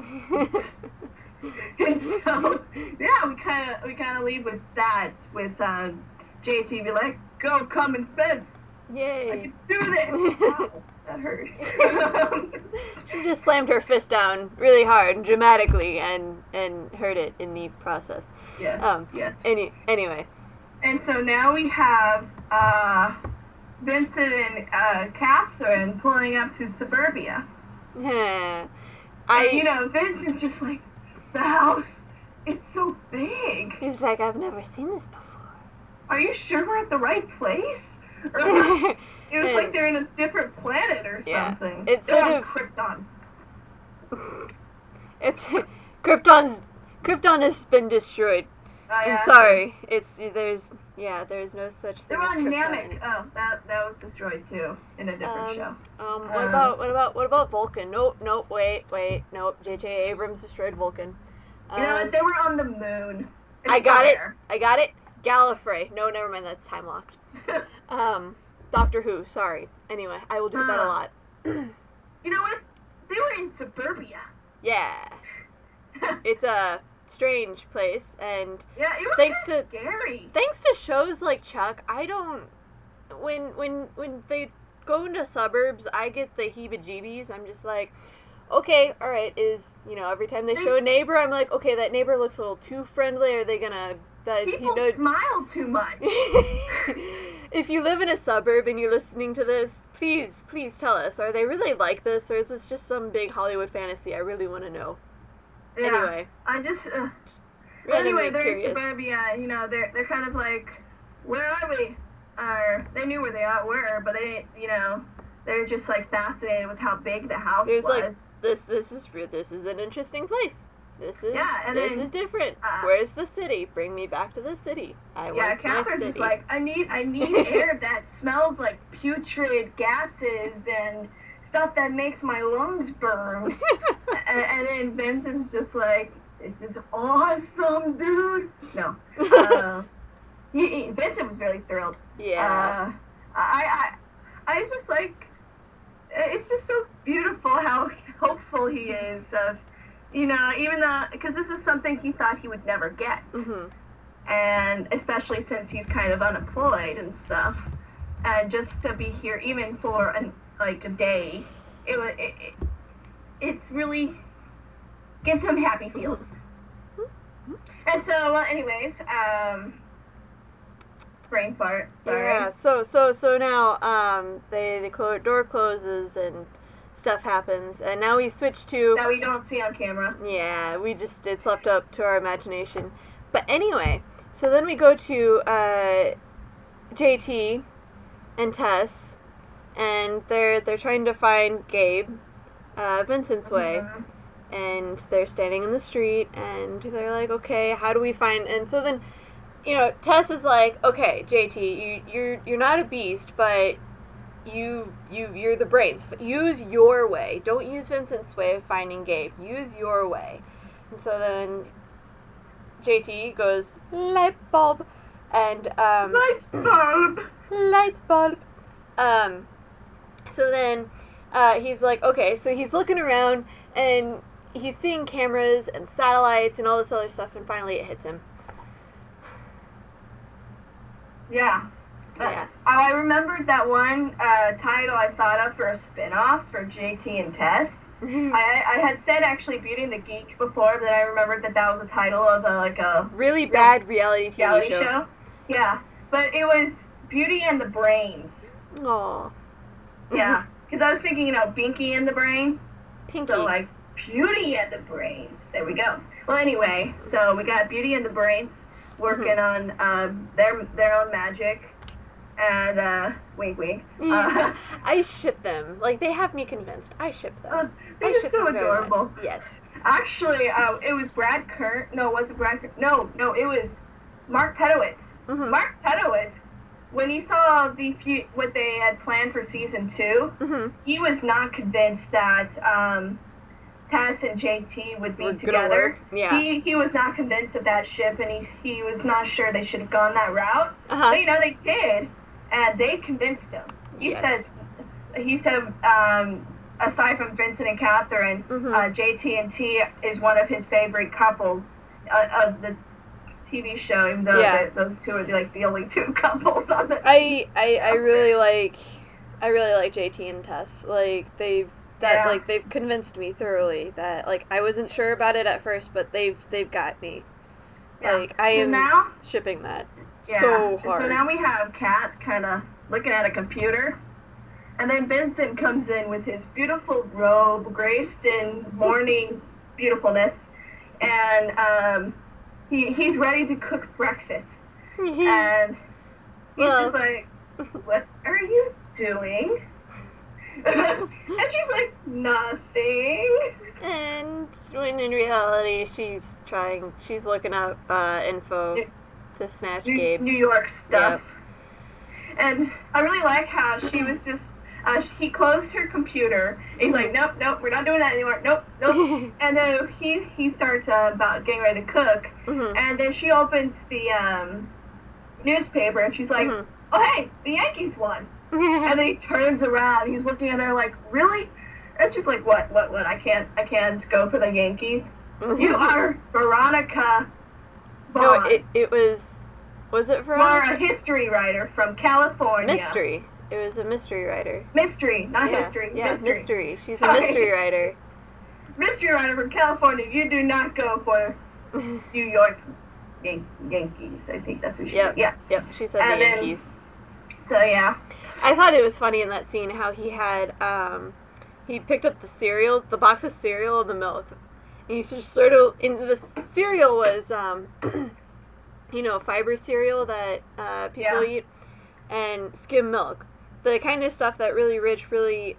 Speaker 2: And so, yeah, we kind of leave with that, with JT be like, go common sense.
Speaker 1: Yay.
Speaker 2: I can do this. Ow, that hurt.
Speaker 1: She just slammed her fist down really hard and dramatically and hurt it in the process.
Speaker 2: Yes. Yes.
Speaker 1: Anyway.
Speaker 2: And so now we have Vincent and Catherine pulling up to Suburbia.
Speaker 1: Yeah.
Speaker 2: And, Vincent's just like, the house, it's so big.
Speaker 1: He's like, I've never seen this before.
Speaker 2: Are you sure we're at the right place? Or it was like they're in a different planet or something.
Speaker 1: It's sort of
Speaker 2: Krypton.
Speaker 1: It's Krypton has been destroyed. I'm sorry. There's no such thing.
Speaker 2: They're
Speaker 1: as
Speaker 2: on
Speaker 1: Krypton.
Speaker 2: Namek. Oh, that was destroyed too in a different show.
Speaker 1: What about Vulcan? Nope, wait, nope. J.J. Abrams destroyed Vulcan.
Speaker 2: You know what? They were on the moon.
Speaker 1: I got it. Gallifrey. No, never mind. That's time locked. Doctor Who. Sorry. Anyway, I will do that a lot.
Speaker 2: You know what? They were in Suburbia.
Speaker 1: Yeah. It's a strange place, and
Speaker 2: yeah, it was scary.
Speaker 1: Thanks to shows like Chuck, I don't. When they go into suburbs, I get the heebie-jeebies. I'm just like, okay, all right. Every time they show a neighbor, I'm like, okay, that neighbor looks a little too friendly. Are they gonna?
Speaker 2: People smile too much.
Speaker 1: If you live in a suburb and you're listening to this, please tell us. Are they really like this, or is this just some big Hollywood fantasy? I really want to know. Anyway.
Speaker 2: I just.
Speaker 1: Randomly
Speaker 2: Anyway, they're
Speaker 1: curious.
Speaker 2: in suburbia. You know, they're kind of like, where are we? Or they knew where they were, but they, you know, they're just like fascinated with how big the house
Speaker 1: There's
Speaker 2: was.
Speaker 1: like this is an interesting place. This is different. Where's the city? Bring me back to the city. I want
Speaker 2: Catherine's
Speaker 1: my
Speaker 2: just
Speaker 1: city.
Speaker 2: like, I need air that smells like putrid gases and stuff that makes my lungs burn. and then Vincent's just like, this is awesome, dude. No. Vincent was really thrilled.
Speaker 1: Yeah.
Speaker 2: I just like, it's just so beautiful how hopeful he is of, you know, even though, because this is something he thought he would never get.
Speaker 1: Mm-hmm.
Speaker 2: And especially since he's kind of unemployed and stuff. And just to be here even for a day, it's really gives him happy feels. And so, well, anyways, brain fart. Sorry.
Speaker 1: Yeah. So now the door closes and stuff happens, and now we switch to
Speaker 2: That we don't see on camera.
Speaker 1: Yeah, it's left up to our imagination. But anyway, so then we go to JT and Tess, and they're trying to find Gabe, Vincent's way.
Speaker 2: Mm-hmm.
Speaker 1: And they're standing in the street, and they're like, okay, how do we find? And so then, you know, Tess is like, okay, JT, you're not a beast, but you're the brains. Use your way. Don't use Vincent's way of finding Gabe. Use your way. And so then JT goes, light bulb, and
Speaker 2: Light bulb.
Speaker 1: light bulb. So then he's like, okay, so he's looking around and he's seeing cameras and satellites and all this other stuff, and finally it hits him.
Speaker 2: Yeah.
Speaker 1: Yeah.
Speaker 2: I remembered that one title I thought of for a spin-off for JT and Tess. I had said actually Beauty and the Geek before, but then I remembered that was a title of a
Speaker 1: really bad reality TV show.
Speaker 2: Yeah, but it was Beauty and the Brains.
Speaker 1: Aww.
Speaker 2: Yeah, because I was thinking, you know, Binky and the Brain.
Speaker 1: Pinky.
Speaker 2: So like Beauty and the Brains. There we go. Well, anyway, so we got Beauty and the Brains working on their own magic. And, wink wink.
Speaker 1: I ship them. Like, they have me convinced. I ship them.
Speaker 2: They're just so adorable.
Speaker 1: Yes.
Speaker 2: Actually, it was Brad Kern. No, was it Brad Kern? No, it was Mark Pedowitz.
Speaker 1: Mm-hmm.
Speaker 2: Mark Pedowitz, when he saw what they had planned for season 2,
Speaker 1: Mm-hmm.
Speaker 2: he was not convinced that Tess and JT would be together.
Speaker 1: Yeah.
Speaker 2: He was not convinced of that ship, and he was not sure they should have gone that route.
Speaker 1: Uh-huh.
Speaker 2: But, you know, they did. And they convinced him. He said, aside from Vincent and Catherine, JT and T is one of his favorite couples of the TV show, even though those two are like the only two couples on the.
Speaker 1: I really like JT and Tess. Like they've convinced me thoroughly that like I wasn't sure about it at first, but they've got me.
Speaker 2: Yeah.
Speaker 1: Like I am
Speaker 2: now,
Speaker 1: shipping that.
Speaker 2: Yeah.
Speaker 1: So hard.
Speaker 2: So now we have Kat kind of looking at a computer, and then Vincent comes in with his beautiful robe, graced in morning beautifulness, and he's ready to cook breakfast. And he's just like, "What are you doing?" And she's like, "Nothing."
Speaker 1: And when in reality, she's looking up info to snatch Gabe.
Speaker 2: New York stuff. Yep. And I really like how she was just, he closed her computer. He's like, nope, we're not doing that anymore. Nope. And then he starts about getting ready to cook.
Speaker 1: Mm-hmm.
Speaker 2: And then she opens the newspaper and she's like, oh, hey, the Yankees won. And then he turns around. He's looking at her like, really? And she's like, what? I can't go for the Yankees. You are Veronica Vaughn.
Speaker 1: No, it was it Veronica?
Speaker 2: You're a history writer from California.
Speaker 1: Mystery. It was a mystery writer.
Speaker 2: Mystery, not history.
Speaker 1: Yeah, mystery. She's a mystery writer.
Speaker 2: Mystery writer from California. You do not go for New York Yankees. I think that's what she said. Yes.
Speaker 1: Yep, she said the Yankees.
Speaker 2: So, yeah.
Speaker 1: I thought it was funny in that scene how he had, he picked up the box of cereal and the milk. He's just sort of, in the cereal was, fiber cereal that people eat, and skim milk. The kind of stuff that really rich, really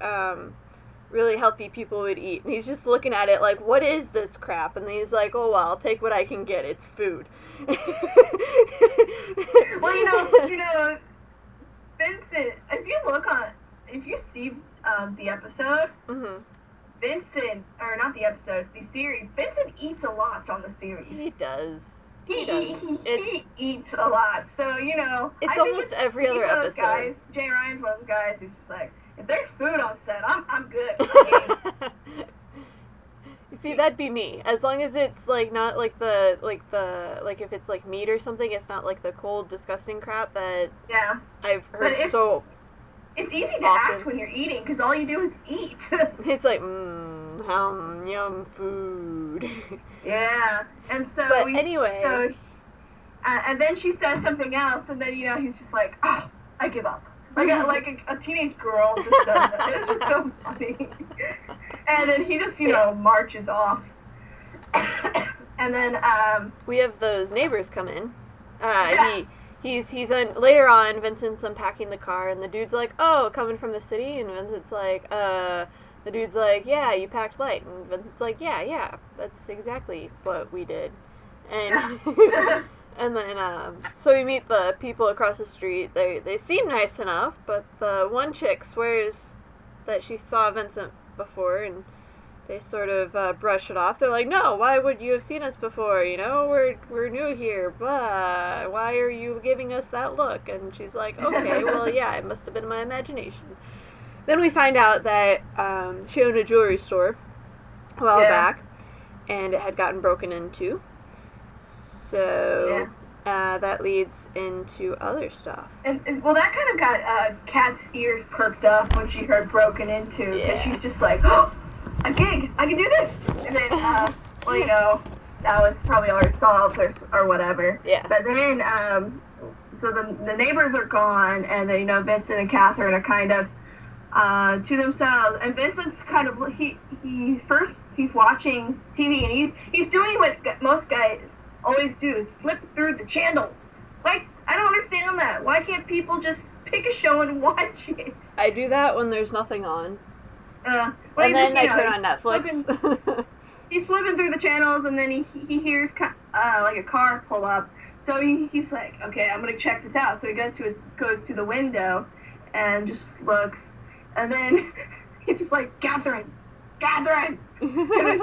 Speaker 1: healthy people would eat. And he's just looking at it like, what is this crap? And he's like, oh, well, I'll take what I can get. It's food.
Speaker 2: Well, Vincent, if you see the episode, Vincent, or not the episode, the series, Vincent eats a lot on the series.
Speaker 1: He does.
Speaker 2: He eats a lot. So,
Speaker 1: it's almost every other episode.
Speaker 2: Guys, Jay Ryan's one of those guys who's just like, if there's food on set, I'm good.
Speaker 1: You see, that'd be me. As long as it's like not like if it's like meat or something, it's not like the cold, disgusting crap that I've heard so.
Speaker 2: It's easy to
Speaker 1: often.
Speaker 2: act when you're eating because all you do is eat.
Speaker 1: It's like yum food.
Speaker 2: Yeah, and so.
Speaker 1: But anyway.
Speaker 2: And then she says something else, and then he's just like, oh, I give up. Like a teenage girl just does that. It's just so funny. And then he just, marches off. And then,
Speaker 1: we have those neighbors come in. He's later on, Vincent's unpacking the car, and the dude's like, oh, coming from the city? And Vincent's like, the dude's like, yeah, you packed light. And Vincent's like, yeah, that's exactly what we did. And... And then, so we meet the people across the street. They seem nice enough, but the one chick swears that she saw Vincent before, and they sort of brush it off. They're like, no, why would you have seen us before? We're new here, but why are you giving us that look? And she's like, okay, well, yeah, it must have been my imagination. Then we find out that she owned a jewelry store a while back, and it had gotten broken into. So that leads into other stuff. And
Speaker 2: that kind of got Kat's ears perked up when she heard broken into, because she's just like, oh, a gig, I can do this. And then, that was probably already solved or whatever. Yeah. But then, so the neighbors are gone, and then Vincent and Catherine are kind of to themselves. And Vincent's kind of he's watching TV, and he's doing what most guys always do, is flip through the channels. Like, I don't understand that. Why can't people just pick a show and watch it?
Speaker 1: I do that when there's nothing on.
Speaker 2: And
Speaker 1: then I turn on Netflix.
Speaker 2: He's flipping through the channels, and then he hears like a car pull up. So he's like, okay, I'm gonna check this out. So he goes to the window and just looks, and then he's just like, Catherine, and then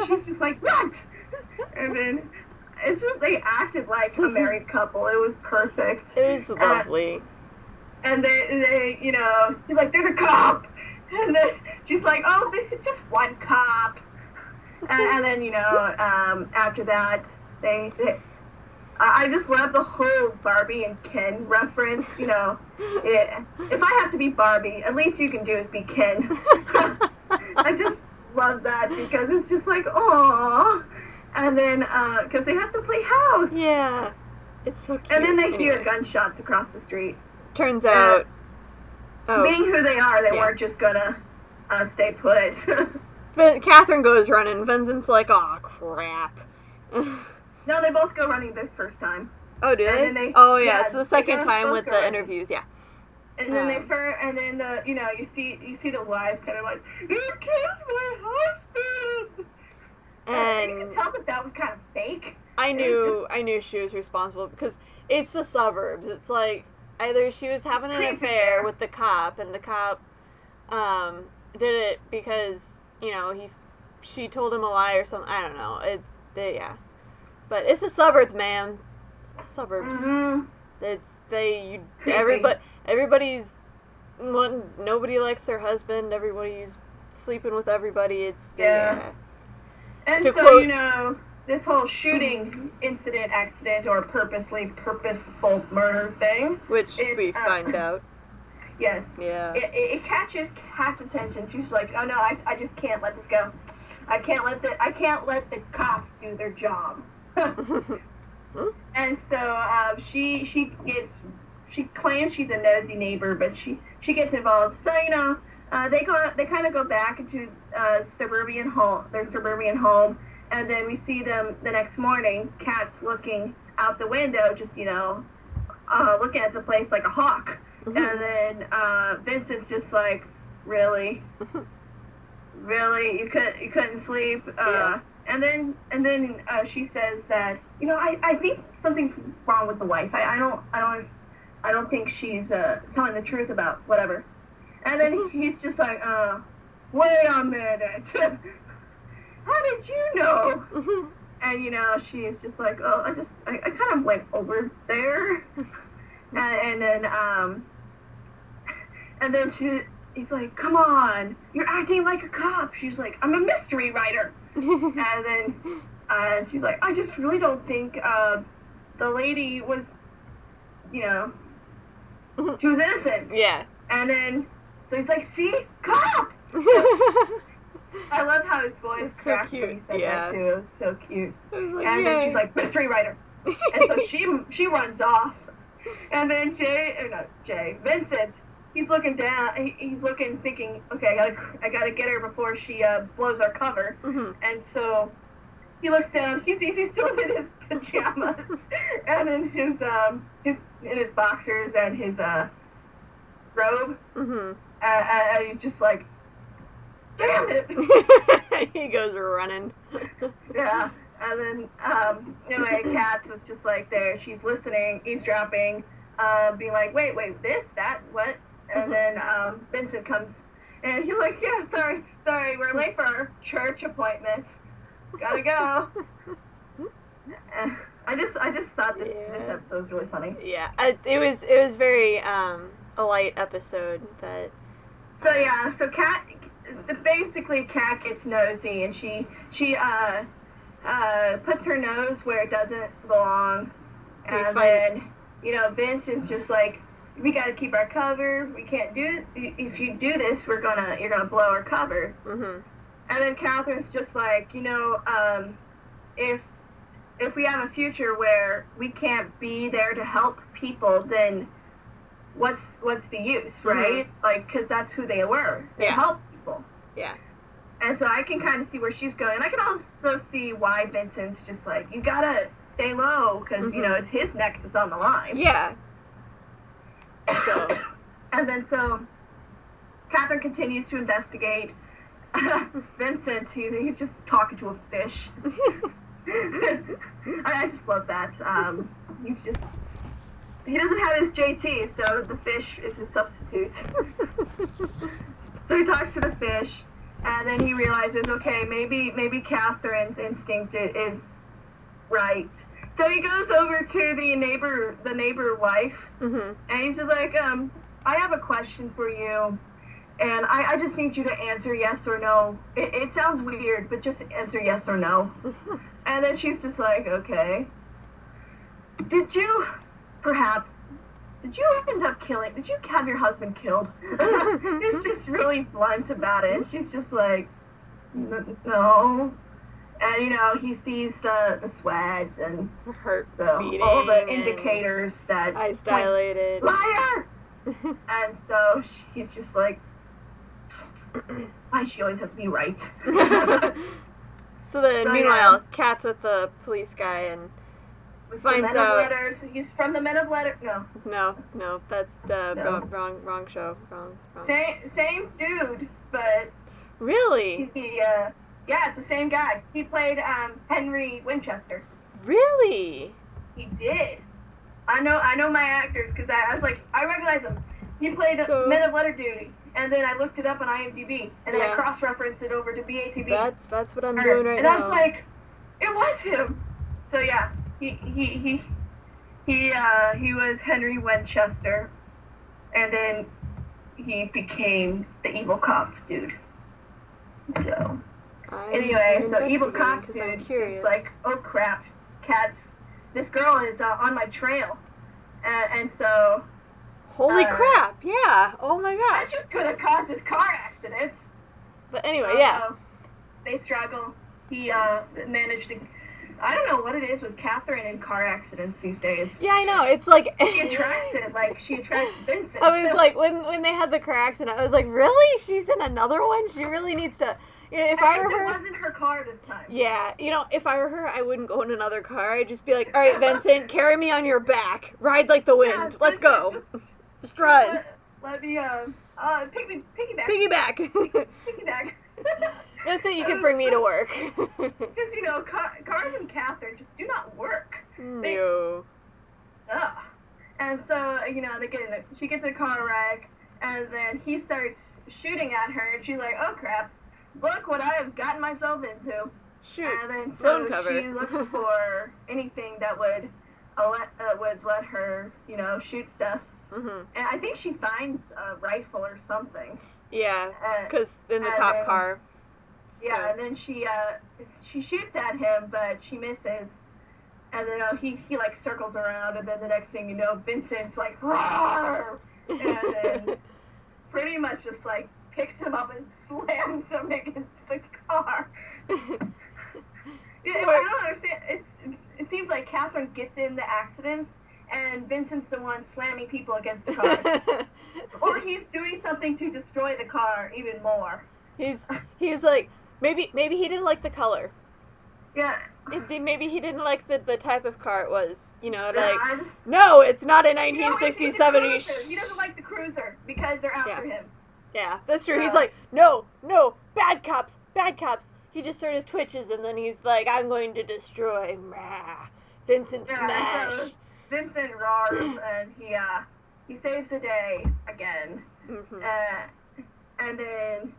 Speaker 2: she's just like, what? And then it's just, they acted like a married couple. It was perfect.
Speaker 1: It was lovely.
Speaker 2: And they he's like, there's a cop. And then she's like, oh, this is just one cop. And then, after that, I just love the whole Barbie and Ken reference. If I have to be Barbie, at least you can do is be Ken. I just love that, because it's just like, aww. And then, because they have to play house.
Speaker 1: Yeah. It's so cute.
Speaker 2: And then they hear gunshots across the street.
Speaker 1: Turns out...
Speaker 2: being who they are, they weren't just gonna stay put.
Speaker 1: But Catherine goes running. Vincent's like, aw, crap.
Speaker 2: No, they both go running this first time.
Speaker 1: Oh, do they? It's the second time with the interviews, yeah.
Speaker 2: And then you see the wife kind of like, you killed my husband. And you can tell that was kind of fake.
Speaker 1: I knew she was responsible, because it's the suburbs. It's like, either she was having an affair with the cop, and the cop did it because, she told him a lie or something. I don't know. But it's the suburbs, man. Suburbs. Mm-hmm. Everybody's nobody likes their husband. Everybody's sleeping with everybody.
Speaker 2: And so, this whole shooting accident, or purposeful murder thing.
Speaker 1: Which we find out.
Speaker 2: Yes.
Speaker 1: Yeah.
Speaker 2: It catches Kat's attention. She's like, oh no, I just can't let this go. I can't let the cops do their job. And so she claims she's a nosy neighbor, but she gets involved. So they kind of go back into their suburban home, And then we see them the next morning, Kat's looking out the window, just, looking at the place like a hawk. And then Vincent's just like, really? Really? You couldn't sleep?
Speaker 1: Yeah.
Speaker 2: And then she says that, I think something's wrong with the wife. I don't think she's telling the truth about whatever. And then he's just like, wait a minute. How did you know? And she's just like, oh, I kind of went over there. And then he's like, come on, you're acting like a cop. She's like, I'm a mystery writer. And then she's like, I just really don't think the lady was, she was innocent.
Speaker 1: Yeah.
Speaker 2: And then, so he's like, see, cop! I love how his voice cracked when he said that too. It was so cute.
Speaker 1: Like,
Speaker 2: and then she's like, mystery writer. And so she runs off. And then Vincent, he's looking down. He's looking, thinking, okay, I gotta get her before she blows our cover. And so he looks down. He's still in his pajamas and in his boxers and his robe. And he's just like, damn it!
Speaker 1: He goes running.
Speaker 2: Yeah. And then, anyway, Katz was just like there. She's listening, eavesdropping, being like, wait, this, that, what? And then Vincent comes, and he's like, yeah, sorry, we're late for our church appointment. Gotta go. I just thought this episode was really funny.
Speaker 1: Yeah, it was very a light episode that.
Speaker 2: So Kat, basically Kat gets nosy, and she puts her nose where it doesn't belong, and then Vincent's just like, we got to keep our cover. We can't do. If you do this, you're gonna blow our covers. And then Catherine's just like, if we have a future where we can't be there to help people, then what's the use, right? Like, because that's who they were. They help people.
Speaker 1: Yeah.
Speaker 2: And so I can kind of see where she's going. I can also see why Vincent's just like, you gotta stay low, because it's his neck that's on the line.
Speaker 1: Yeah. So.
Speaker 2: And then so Catherine continues to investigate. Vincent, he's just talking to a fish. I just love that. He doesn't have his JT, so the fish is his substitute. So he talks to the fish, and then he realizes, okay, maybe Catherine's instinct is right. So he goes over to the neighbor wife, and he's just like, I have a question for you, and I just need you to answer yes or no. It sounds weird, but just answer yes or no. And then she's just like, okay. Did you end up did you have your husband killed? It's just really blunt about it. She's just like, no. And, he sees the sweats and all the indicators that
Speaker 1: eyes dilated.
Speaker 2: Liar! And so he's just like, why she always has to be right?
Speaker 1: So then, meanwhile, Kat's with the police guy and finds out.
Speaker 2: Letters. He's from the Men of Letters. No,
Speaker 1: that's the wrong show. Wrong.
Speaker 2: Same dude, but
Speaker 1: really?
Speaker 2: Yeah, it's the same guy. He played Henry Winchester.
Speaker 1: Really?
Speaker 2: He did. I know my actors because I was like, I recognize him. He played Men of Letter Duty, and then I looked it up on IMDb, and then I cross-referenced it over to BATB.
Speaker 1: That's what I'm doing right
Speaker 2: now.
Speaker 1: now.
Speaker 2: And I was like, it was him. So yeah, he was Henry Winchester, and then he became the evil cop dude. So anyway, so evil cop dude's just like, oh crap, this girl is on my trail, and so.
Speaker 1: Holy crap! Yeah. Oh my gosh.
Speaker 2: That just could have caused this car accident.
Speaker 1: But anyway, yeah.
Speaker 2: They struggle. He managed to. I don't know what it is with Catherine in car accidents these days.
Speaker 1: Yeah, I know. It's like
Speaker 2: she attracts it. Like she attracts Vincent.
Speaker 1: I was like, when they had the car accident, I was like, really? She's in another one? She really needs to If
Speaker 2: At
Speaker 1: I were
Speaker 2: least
Speaker 1: her,
Speaker 2: it wasn't her car this time.
Speaker 1: yeah, if I were her, I wouldn't go in another car. I'd just be like, all right, Vincent, carry me on your back. Ride like the wind. Let's go. Just run.
Speaker 2: Let me, piggyback. Piggyback.
Speaker 1: That's it. You can bring me to work.
Speaker 2: Because, cars and Catherine just do not work.
Speaker 1: No.
Speaker 2: Ugh. And so, she gets in a car wreck, and then he starts shooting at her, and she's like, oh crap, look what I have gotten myself into.
Speaker 1: Shoot.
Speaker 2: And then so
Speaker 1: cover.
Speaker 2: she looks for anything that would let her, shoot stuff.
Speaker 1: Mm-hmm.
Speaker 2: And I think she finds a rifle or something.
Speaker 1: Yeah, because in the cop car.
Speaker 2: Yeah,
Speaker 1: So.
Speaker 2: and then she shoots at him, but she misses. And then he like circles around, and then the next thing you know, Vincent's like, roar! And then pretty much just like picks him up and slams him against the car. I don't understand. It seems like Catherine gets in the accidents, and Vincent's the one slamming people against the cars. Or he's doing something to destroy the car even more.
Speaker 1: He's like, maybe he didn't like the color.
Speaker 2: Yeah.
Speaker 1: Maybe he didn't like the type of car it was.
Speaker 2: Yeah,
Speaker 1: no, it's not a 1967.
Speaker 2: He doesn't like the cruiser because they're after him.
Speaker 1: Yeah, that's true. He's like, no, bad cops. He just sort of twitches, and then he's like, I'm going to destroy. Vincent smash.
Speaker 2: So Vincent roars, and he saves the day again.
Speaker 1: Mm-hmm.
Speaker 2: And then,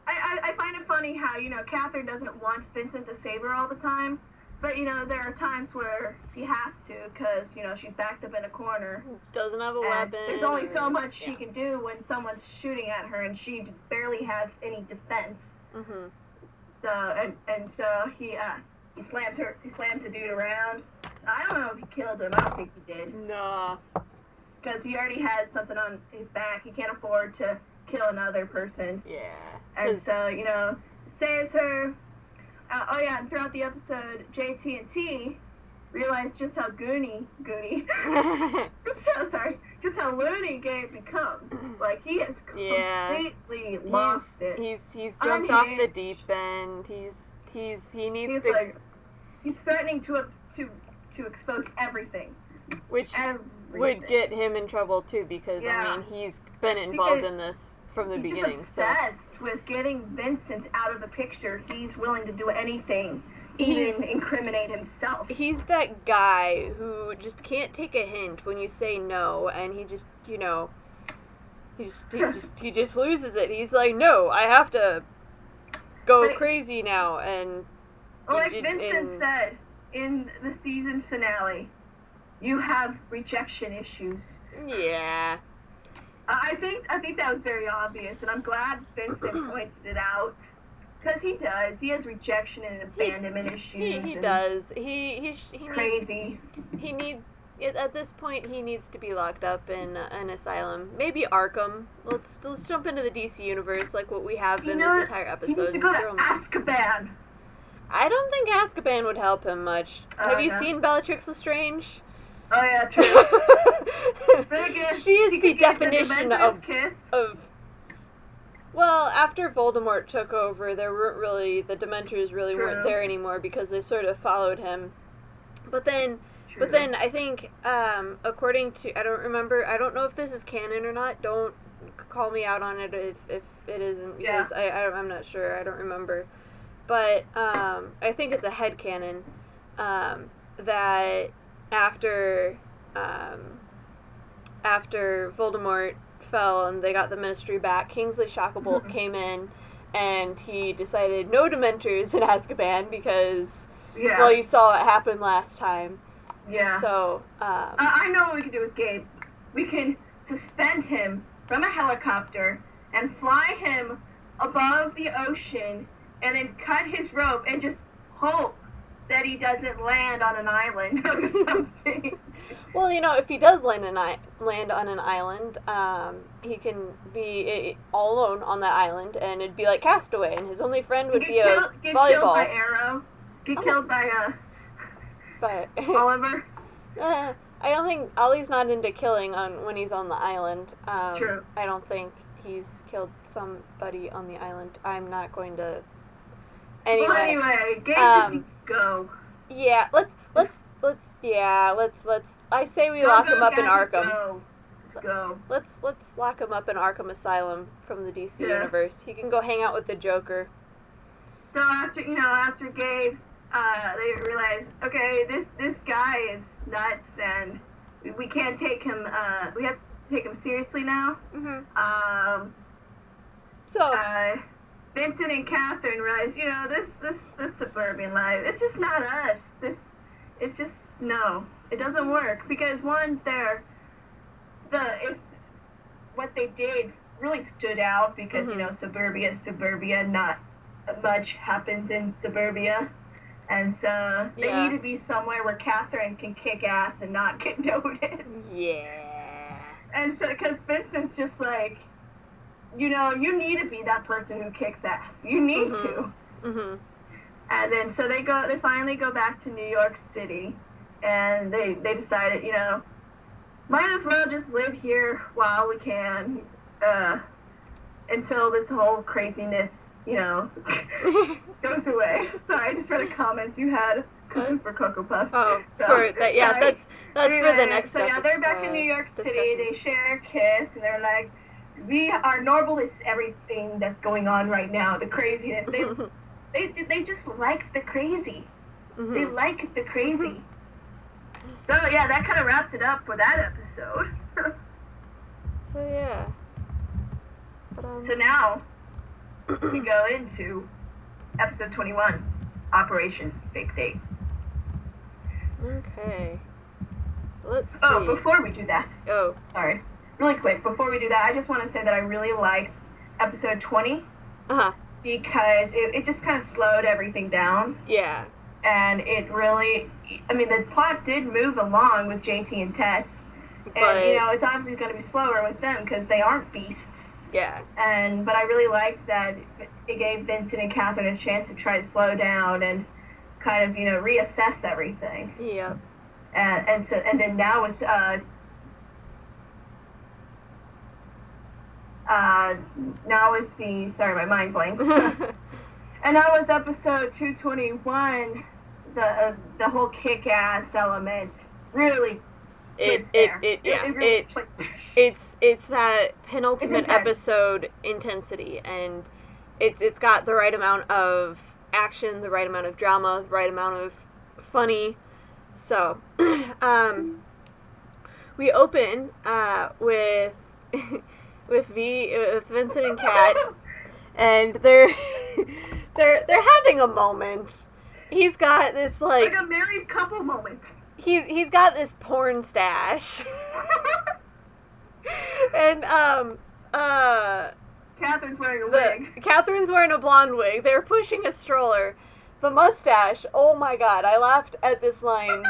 Speaker 2: I find it funny how, Catherine doesn't want Vincent to save her all the time. But, there are times where she has to because, she's backed up in a corner.
Speaker 1: Doesn't have a weapon.
Speaker 2: There's only so much she can do when someone's shooting at her and she barely has any defense.
Speaker 1: Mm-hmm.
Speaker 2: So, so he slams the dude around. I don't know if he killed him. I don't think he did.
Speaker 1: No.
Speaker 2: Because he already has something on his back. He can't afford to kill another person.
Speaker 1: Yeah.
Speaker 2: And so, saves her. And throughout the episode, JT and T realize just how just how loony Gabe becomes. Like, he has completely lost it.
Speaker 1: He's jumped off the deep end. He needs to.
Speaker 2: Like, he's threatening to expose everything.
Speaker 1: Which would get him in trouble too, because he's been involved in this from the beginning.
Speaker 2: He's obsessed with getting Vincent out of the picture. He's willing to do anything, even incriminate himself.
Speaker 1: He's that guy who just can't take a hint when you say no, and he just, he just loses it. He's like, no, I have to go crazy now, and
Speaker 2: like Vincent said in the season finale, you have rejection issues.
Speaker 1: Yeah.
Speaker 2: I think that was very obvious, and I'm glad Vincent pointed it out. Because he does. He has rejection and abandonment issues.
Speaker 1: He does. He's
Speaker 2: crazy.
Speaker 1: He needs, at this point, he needs to be locked up in an asylum. Maybe Arkham. Let's jump into the DC universe, like what we have been this entire episode.
Speaker 2: He needs to go to Azkaban.
Speaker 1: I don't think Azkaban would help him much. Have you seen Bellatrix Lestrange?
Speaker 2: Oh yeah, true.
Speaker 1: She is the definition of. Well, after Voldemort took over, there weren't really the Dementors weren't there anymore because they sort of followed him. But then I think according to I don't know if this is canon or not. Don't call me out on it if it isn't because I'm not sure. I don't remember. But I think it's a headcanon that after Voldemort fell and they got the Ministry back, Kingsley Shacklebolt came in and he decided no Dementors in Azkaban because well, you saw what happened last time.
Speaker 2: Yeah.
Speaker 1: So
Speaker 2: I know what we can do with Gabe. We can suspend him from a helicopter and fly him above the ocean and then cut his rope and just hope that he doesn't land on an island or something.
Speaker 1: Well, if he does land on an island, he can be all alone on that island, and it'd be like Castaway, and his only friend would be a
Speaker 2: get
Speaker 1: volleyball.
Speaker 2: Killed by Arrow. Get killed by Oliver.
Speaker 1: I don't think Ollie's not into killing when he's on the island.
Speaker 2: True.
Speaker 1: I don't think he's killed somebody on the island. I'm not going to.
Speaker 2: Well, anyway, Gabe just needs to go.
Speaker 1: Yeah, let's. I say we lock him up in Arkham.
Speaker 2: Go. Let's go.
Speaker 1: Let's lock him up in Arkham Asylum from the DC universe. He can go hang out with the Joker.
Speaker 2: So after Gabe, they realize, okay, this guy is nuts, and we can't take him. We have to take him seriously now.
Speaker 1: Mm-hmm.
Speaker 2: So Vincent and Catherine realize, this suburban life, it's just not us. It's just no, it doesn't work because one, what they did really stood out because suburbia is suburbia, not much happens in suburbia, and so they need to be somewhere where Catherine can kick ass and not get noticed.
Speaker 1: Yeah.
Speaker 2: And so because Vincent's just like, you need to be that person who kicks ass. You need to.
Speaker 1: Mm-hmm.
Speaker 2: And then so they finally go back to New York City, and they decided, might as well just live here while we can, until this whole craziness, goes away. Sorry, I just read a comment you had for Cocoa Puffs.
Speaker 1: Oh,
Speaker 2: so,
Speaker 1: for that, yeah,
Speaker 2: sorry.
Speaker 1: that's
Speaker 2: anyway,
Speaker 1: for the next
Speaker 2: So yeah, they're back in New York City. They share a kiss, and they're like, our normal is everything that's going on right now, the craziness. They just like the crazy. Mm-hmm. They like the crazy. So yeah, that kind of wraps it up for that episode.
Speaker 1: So yeah. But,
Speaker 2: So now we go into episode 21, Operation Fake Date.
Speaker 1: Okay. Let's see.
Speaker 2: Oh, before we do that.
Speaker 1: Oh.
Speaker 2: Sorry. Really quick, before we do that, I just want to say that I really liked episode 20.
Speaker 1: Uh-huh.
Speaker 2: Because it just kind of slowed everything down.
Speaker 1: Yeah. And
Speaker 2: it really, the plot did move along with JT and Tess.
Speaker 1: But,
Speaker 2: and, it's obviously going to be slower with them because they aren't beasts.
Speaker 1: Yeah.
Speaker 2: But I really liked that it gave Vincent and Catherine a chance to try to slow down and kind of, reassess everything.
Speaker 1: Yeah.
Speaker 2: And then now with, sorry, my mind blanked. And now with episode 221, the whole kick-ass element really
Speaker 1: it's that penultimate episode intensity, and it's got the right amount of action, the right amount of drama, the right amount of funny. So we open with Vincent and Kat, and they're having a moment. He's got this like
Speaker 2: a married couple moment.
Speaker 1: He's got this porn stash. And
Speaker 2: Catherine's wearing a wig.
Speaker 1: Catherine's wearing a blonde wig. They're pushing a stroller. The mustache, oh my god, I laughed at this line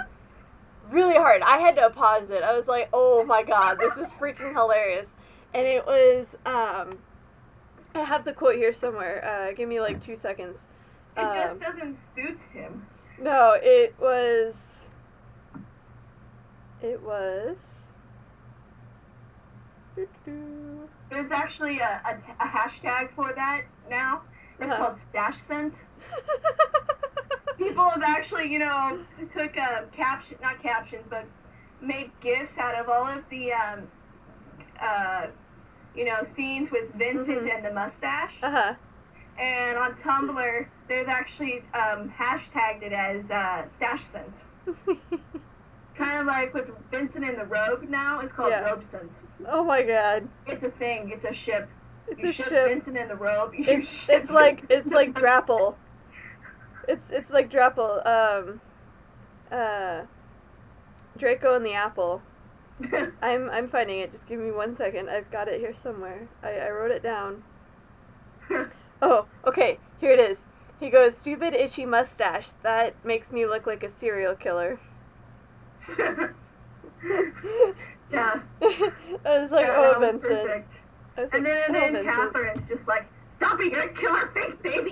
Speaker 1: really hard. I had to pause it. I was like, oh my god, this is freaking hilarious. And it was, I have the quote here somewhere. Give me like 2 seconds.
Speaker 2: It just doesn't suit him.
Speaker 1: No, it was...
Speaker 2: There's actually a hashtag for that now. It's called Stash Scent. People have actually, took not captions, but made GIFs out of all of the, scenes with Vincent and the mustache.
Speaker 1: Uh-huh.
Speaker 2: And on Tumblr, they've actually hashtagged it as Stash Scent. Kind of like with Vincent in the robe now, it's called Robe Scent.
Speaker 1: Oh my god.
Speaker 2: It's a thing. It's a ship. You ship
Speaker 1: ship.
Speaker 2: Vincent in the robe.
Speaker 1: It's like Drapple. It's like Drapple. Draco and the Apple. I'm finding it. Just give me 1 second. I've got it here somewhere. I wrote it down. Oh, okay. Here it is. He goes, "Stupid itchy mustache. That makes me look like a serial killer."
Speaker 2: Yeah.
Speaker 1: I was like, oh, Vincent.
Speaker 2: Perfect. And then Catherine's just like, "Stop it, you're a killer fake baby."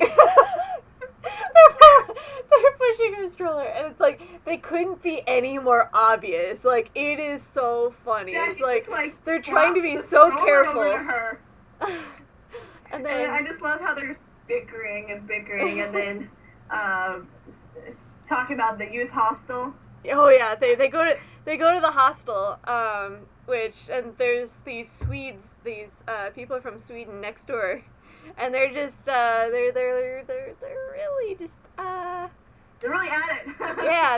Speaker 1: They're pushing a stroller, and it's like, they couldn't be any more obvious. Like, it is so funny.
Speaker 2: Yeah,
Speaker 1: it's like they're trying to be so careful. And then
Speaker 2: I just love how they're bickering, and then talking about the youth hostel.
Speaker 1: oh yeah, they go to the hostel, and there's these Swedes, these people from Sweden next door, and they're just they're really just
Speaker 2: they're really at it.
Speaker 1: yeah,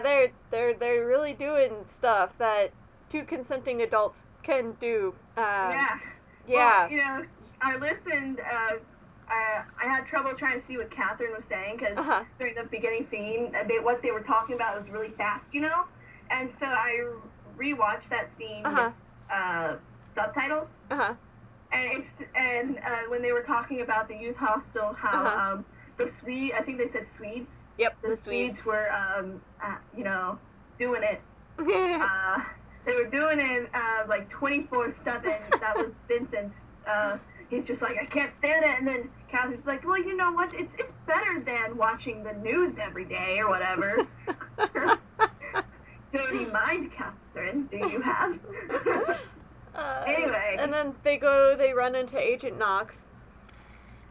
Speaker 1: they're really doing stuff that two consenting adults can do.
Speaker 2: Yeah.
Speaker 1: Yeah.
Speaker 2: Well, I listened. I had trouble trying to see what Catherine was saying because during the beginning scene, what they were talking about was really fast, and so I rewatched that scene with subtitles. And when they were talking about the youth hostel, how I think they said Swedes.
Speaker 1: Yep,
Speaker 2: the Swedes were doing it. They were doing it like 24/7. That was Vincent's. He's just like, I can't stand it. And then Catherine's like, well, you know what? It's better than watching the news every day or whatever. Dirty mind, Catherine. Do you have? Anyway.
Speaker 1: And then they run into Agent Knox.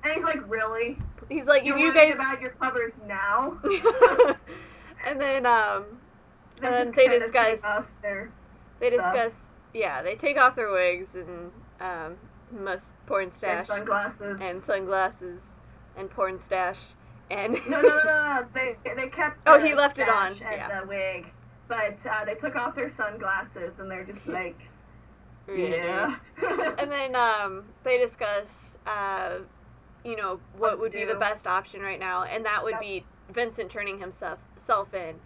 Speaker 2: And he's like, really?
Speaker 1: He's like,
Speaker 2: you guys about your covers now?
Speaker 1: And then they discuss. Yeah, they take off their wigs and porn stash. And sunglasses and porn stash. And
Speaker 2: no. They kept.
Speaker 1: Oh, he left it on.
Speaker 2: And the wig, but they took off their sunglasses and they're just like. Yeah.
Speaker 1: And then they discuss, what would be the best option right now, and that would be Vincent turning himself in.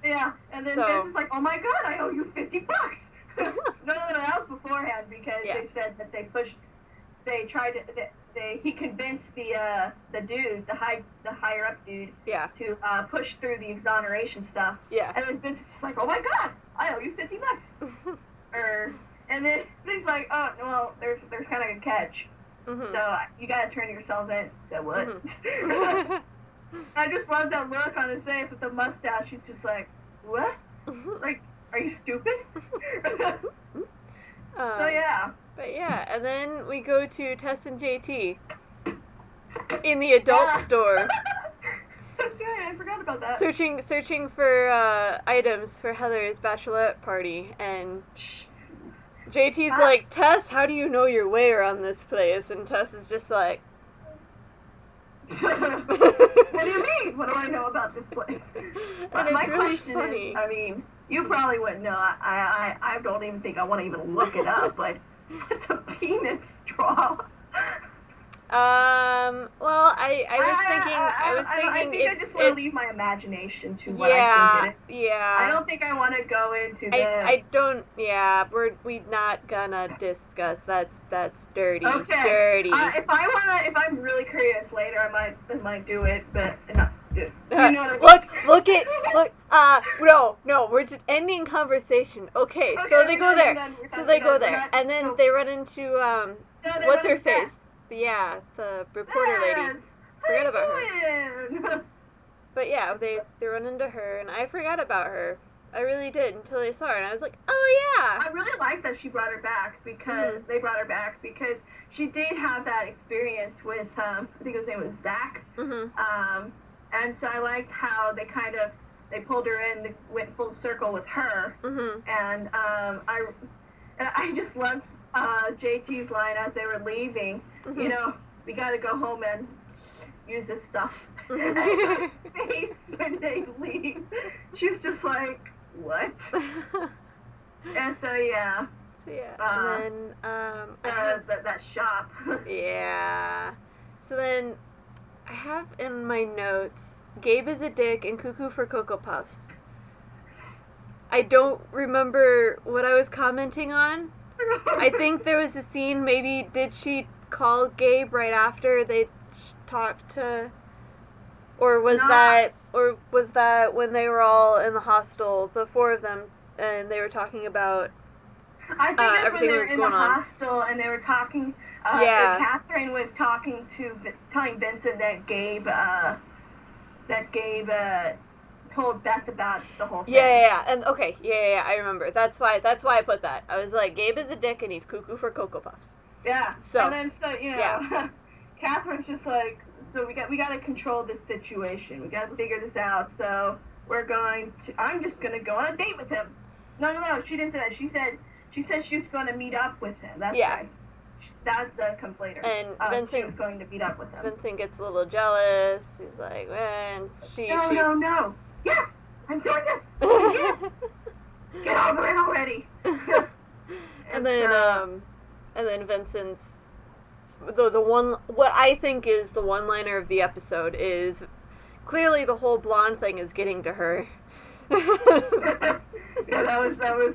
Speaker 2: Yeah, and then Vincent's like, "Oh my God, I owe you $50." No, that was beforehand because they said that he convinced the dude, the higher up dude, to push through the exoneration stuff. Yeah. And then Vincent's just like, "Oh my God, I owe you $50." And then he's like, "Oh, well, there's kind of a catch. So you gotta turn yourself in." So what? I just love that look on his face with the mustache. He's just like, "What? Like, are you stupid?" So yeah.
Speaker 1: But yeah, and then we go to Tess and JT in the adult store.
Speaker 2: That's right, I forgot about that.
Speaker 1: Searching for items for Heather's bachelorette party, and JT's like, "Tess, how do you know your way around this place?" And Tess is just like,
Speaker 2: "What do you mean? What do I know about this place?"
Speaker 1: And
Speaker 2: my
Speaker 1: it's really
Speaker 2: question
Speaker 1: funny.
Speaker 2: is, I mean, you probably wouldn't know. I don't even think I want to even look it up, but what's a penis straw?
Speaker 1: Well, I was thinking
Speaker 2: I just want to leave my imagination to what I think it is.
Speaker 1: Yeah.
Speaker 2: I don't think I want to go into the...
Speaker 1: I don't, we're not gonna discuss, that's dirty.
Speaker 2: Okay.
Speaker 1: Dirty.
Speaker 2: If I'm really curious later, I might do it, but not do it. You know
Speaker 1: what I mean? No, we're just ending conversation. Okay, so they go there. And then they run into, what's her face? Yeah, the reporter lady. Forgot about her. But yeah, they run into her, and I forgot about her. I really did until I saw her, and I was like, oh yeah.
Speaker 2: I really like that she brought her back because they brought her back because she did have that experience with I think his name was Zach. And so I liked how they pulled her in, they went full circle with her, and I just loved JT's line as they were leaving. We gotta go home and use this stuff. And her face when they leave, she's just like, what? And so yeah.
Speaker 1: And then
Speaker 2: that shop.
Speaker 1: Yeah. So then I have in my notes, Gabe is a dick and cuckoo for Cocoa Puffs. I don't remember what I was commenting on. I think there was a scene, maybe did she call Gabe right after they talked to, or was that when they were all in the hostel, the four of them, and they were talking about
Speaker 2: I think that's when they were in the hostel and they were talking, Catherine was telling Vincent that Gabe told Beth about the whole thing.
Speaker 1: And I remember. That's why I put that. I was like, Gabe is a dick and he's cuckoo for Cocoa Puffs.
Speaker 2: Yeah.
Speaker 1: So,
Speaker 2: and then Catherine's just like, so we got to control this situation. We got to figure this out. So I'm just going to go on a date with him. No, she didn't say that. She said she was going to meet up with him. That's right. That comes later.
Speaker 1: And Vincent,
Speaker 2: she was going to meet up with him.
Speaker 1: Vincent gets a little jealous. He's like, man,
Speaker 2: No. Yes, I'm doing this. Yeah. Get over it already.
Speaker 1: and then Vincent's what I think is the one-liner of the episode is clearly the whole blonde thing is getting to her.
Speaker 2: Yeah, that was really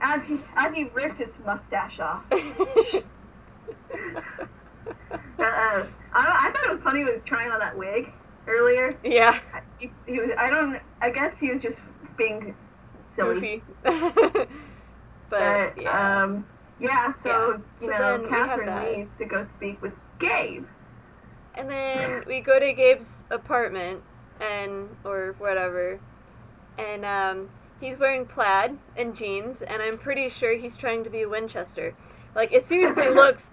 Speaker 2: as he ripped his mustache off. I thought it was funny he was trying on that wig earlier.
Speaker 1: Yeah.
Speaker 2: He was. I guess he was just being silly.
Speaker 1: But
Speaker 2: yeah. So Catherine leaves to go speak with Gabe.
Speaker 1: And then we go to Gabe's apartment or whatever, and he's wearing plaid and jeans, and I'm pretty sure he's trying to be a Winchester. Like, it seriously looks.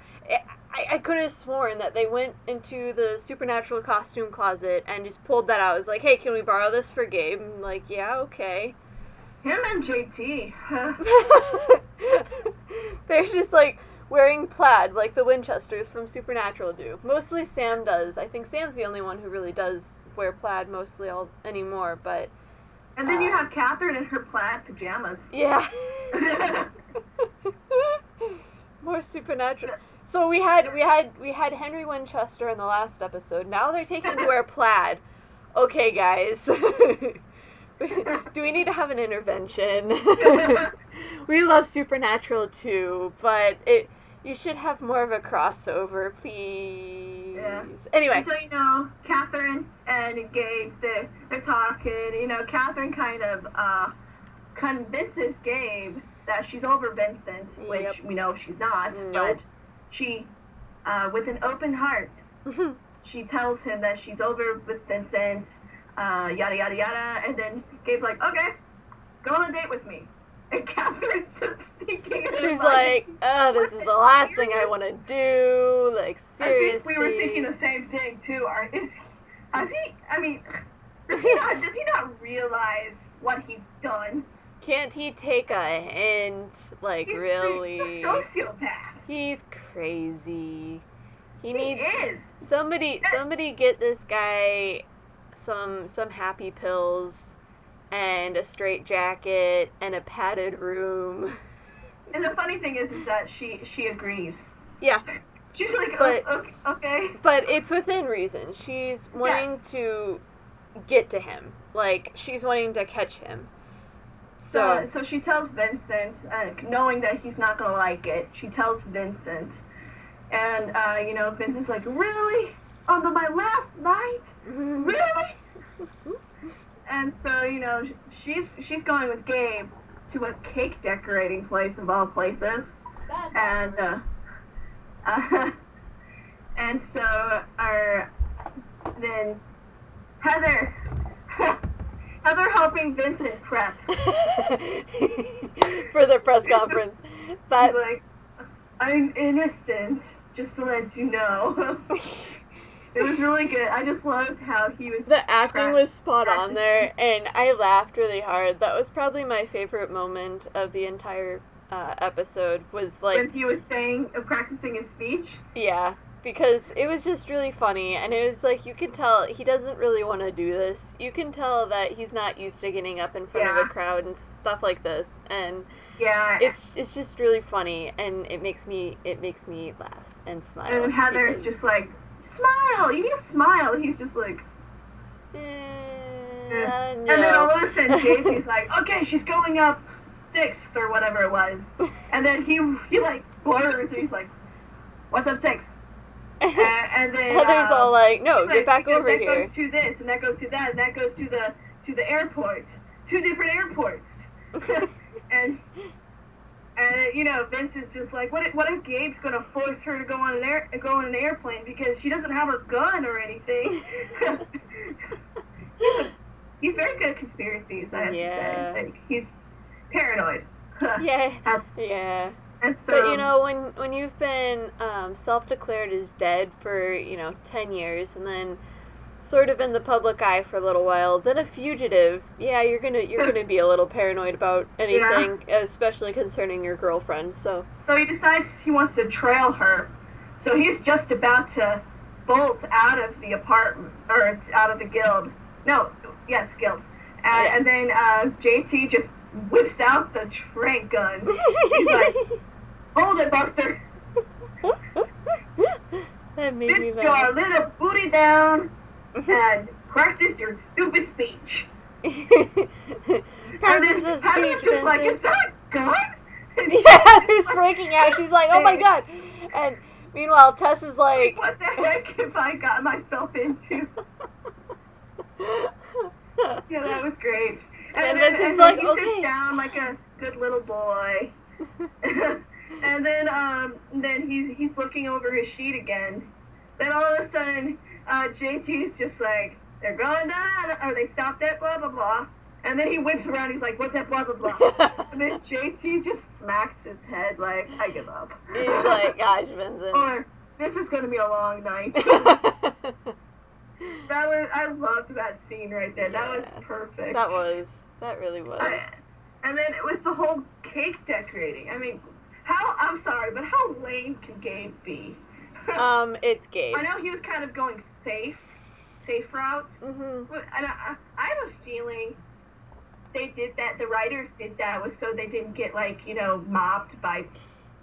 Speaker 1: I could have sworn that they went into the Supernatural costume closet and just pulled that out. I was like, hey, can we borrow this for Gabe? I'm like, yeah, okay.
Speaker 2: Him and JT.
Speaker 1: They're just, like, wearing plaid like the Winchesters from Supernatural do. Mostly Sam does. I think Sam's the only one who really does wear plaid mostly anymore, but...
Speaker 2: And then you have Catherine in her plaid pajamas.
Speaker 1: Yeah. More Supernatural. So we had Henry Winchester in the last episode. Now they're taking to wear plaid. Okay, guys. Do we need to have an intervention? We love Supernatural too, but you should have more of a crossover, please.
Speaker 2: Yeah.
Speaker 1: Anyway.
Speaker 2: And so, Catherine and Gabe, they're talking. Catherine kind of convinces Gabe that she's over Vincent, which we know she's not.
Speaker 1: Nope.
Speaker 2: But she, with an open heart, she tells him that she's over with Vincent, yada, yada, yada. And then Gabe's like, okay, go on a date with me. And Catherine's just thinking.
Speaker 1: She's like, oh, this is the last thing I want to do. Like, seriously.
Speaker 2: I think we were thinking the same thing, too. Does he not realize what he's done?
Speaker 1: Can't he take a hint? Like, really?
Speaker 2: He's a sociopath.
Speaker 1: He's crazy. He
Speaker 2: is.
Speaker 1: Somebody get this guy some happy pills and a straight jacket and a padded room.
Speaker 2: And the funny thing is that she agrees.
Speaker 1: Yeah.
Speaker 2: She's like, okay.
Speaker 1: But it's within reason. She's wanting to get to him. Like, she's wanting to catch him.
Speaker 2: So she tells Vincent, knowing that he's not going to like it, she tells Vincent. And, Vincent's like, really? On my last night? Really? And so, she's going with Gabe to a cake decorating place of all places. And so then Heather helping Vincent prep
Speaker 1: for the press conference.
Speaker 2: She's like, I'm innocent, just to let you know. It was really good. I just loved how he was...
Speaker 1: The acting was spot on there, and I laughed really hard. That was probably my favorite moment of the entire episode, was like...
Speaker 2: When he was practicing his speech?
Speaker 1: Yeah, because it was just really funny, and it was like, you can tell he doesn't really want to do this. You can tell that he's not used to getting up in front of a crowd and stuff like this, and...
Speaker 2: Yeah.
Speaker 1: It's just really funny, and it makes me laugh and smile.
Speaker 2: And Heather's just like, smile! You need to smile! He's just like...
Speaker 1: No.
Speaker 2: And then all of a sudden, JT's like, okay, she's going up 6th or whatever it was. And then he like blurs, and he's like, what's up 6th? And then...
Speaker 1: Heather's all like, no, get back over
Speaker 2: that
Speaker 1: here.
Speaker 2: That goes to this, and that goes to that, and that goes to the airport. 2 different airports. And Vincent's just like, what if Gabe's gonna force her to go on an airplane because she doesn't have her gun or anything? He's very good at conspiracies, I have to say. Like, he's paranoid.
Speaker 1: Yeah.
Speaker 2: And so,
Speaker 1: But, you know, when you've been self-declared as dead for, 10 years, and then sort of in the public eye for a little while, then a fugitive, yeah, you're gonna be a little paranoid about anything, especially concerning your girlfriend. So
Speaker 2: he decides he wants to trail her. So he's just about to bolt out of the apartment, or out of the guild. No, yes, guild. And then JT just whips out the trank gun. He's like, "Hold it, Buster.
Speaker 1: That made me
Speaker 2: Sit
Speaker 1: laugh.
Speaker 2: your little booty down and practice your stupid speech." And then Heather's just like, "Is that a gun?" And
Speaker 1: Heather's freaking out. She's like, "Oh my god!" And meanwhile, Tess is like,
Speaker 2: "What the heck have I got myself into?" Yeah, that was great. And then he sits down like a good little boy. And then he's looking over his sheet again. Then all of a sudden, JT's just like, "They're going down," or "They stopped at blah blah blah." And then he whips around. He's like, "What's that blah blah blah?" And then JT just smacks his head like, "I give up."
Speaker 1: He's like, "Gosh, Vincent."
Speaker 2: Or, "This is going to be a long night." I loved that scene right there.
Speaker 1: Yeah,
Speaker 2: that was perfect.
Speaker 1: That really was.
Speaker 2: And then with the whole cake decorating, I mean, I'm sorry, but how lame can Gabe be?
Speaker 1: It's Gabe.
Speaker 2: I know he was kind of going safe route.
Speaker 1: Mm-hmm.
Speaker 2: And I have a feeling they did that, the writers did that was so they didn't get, like, mobbed by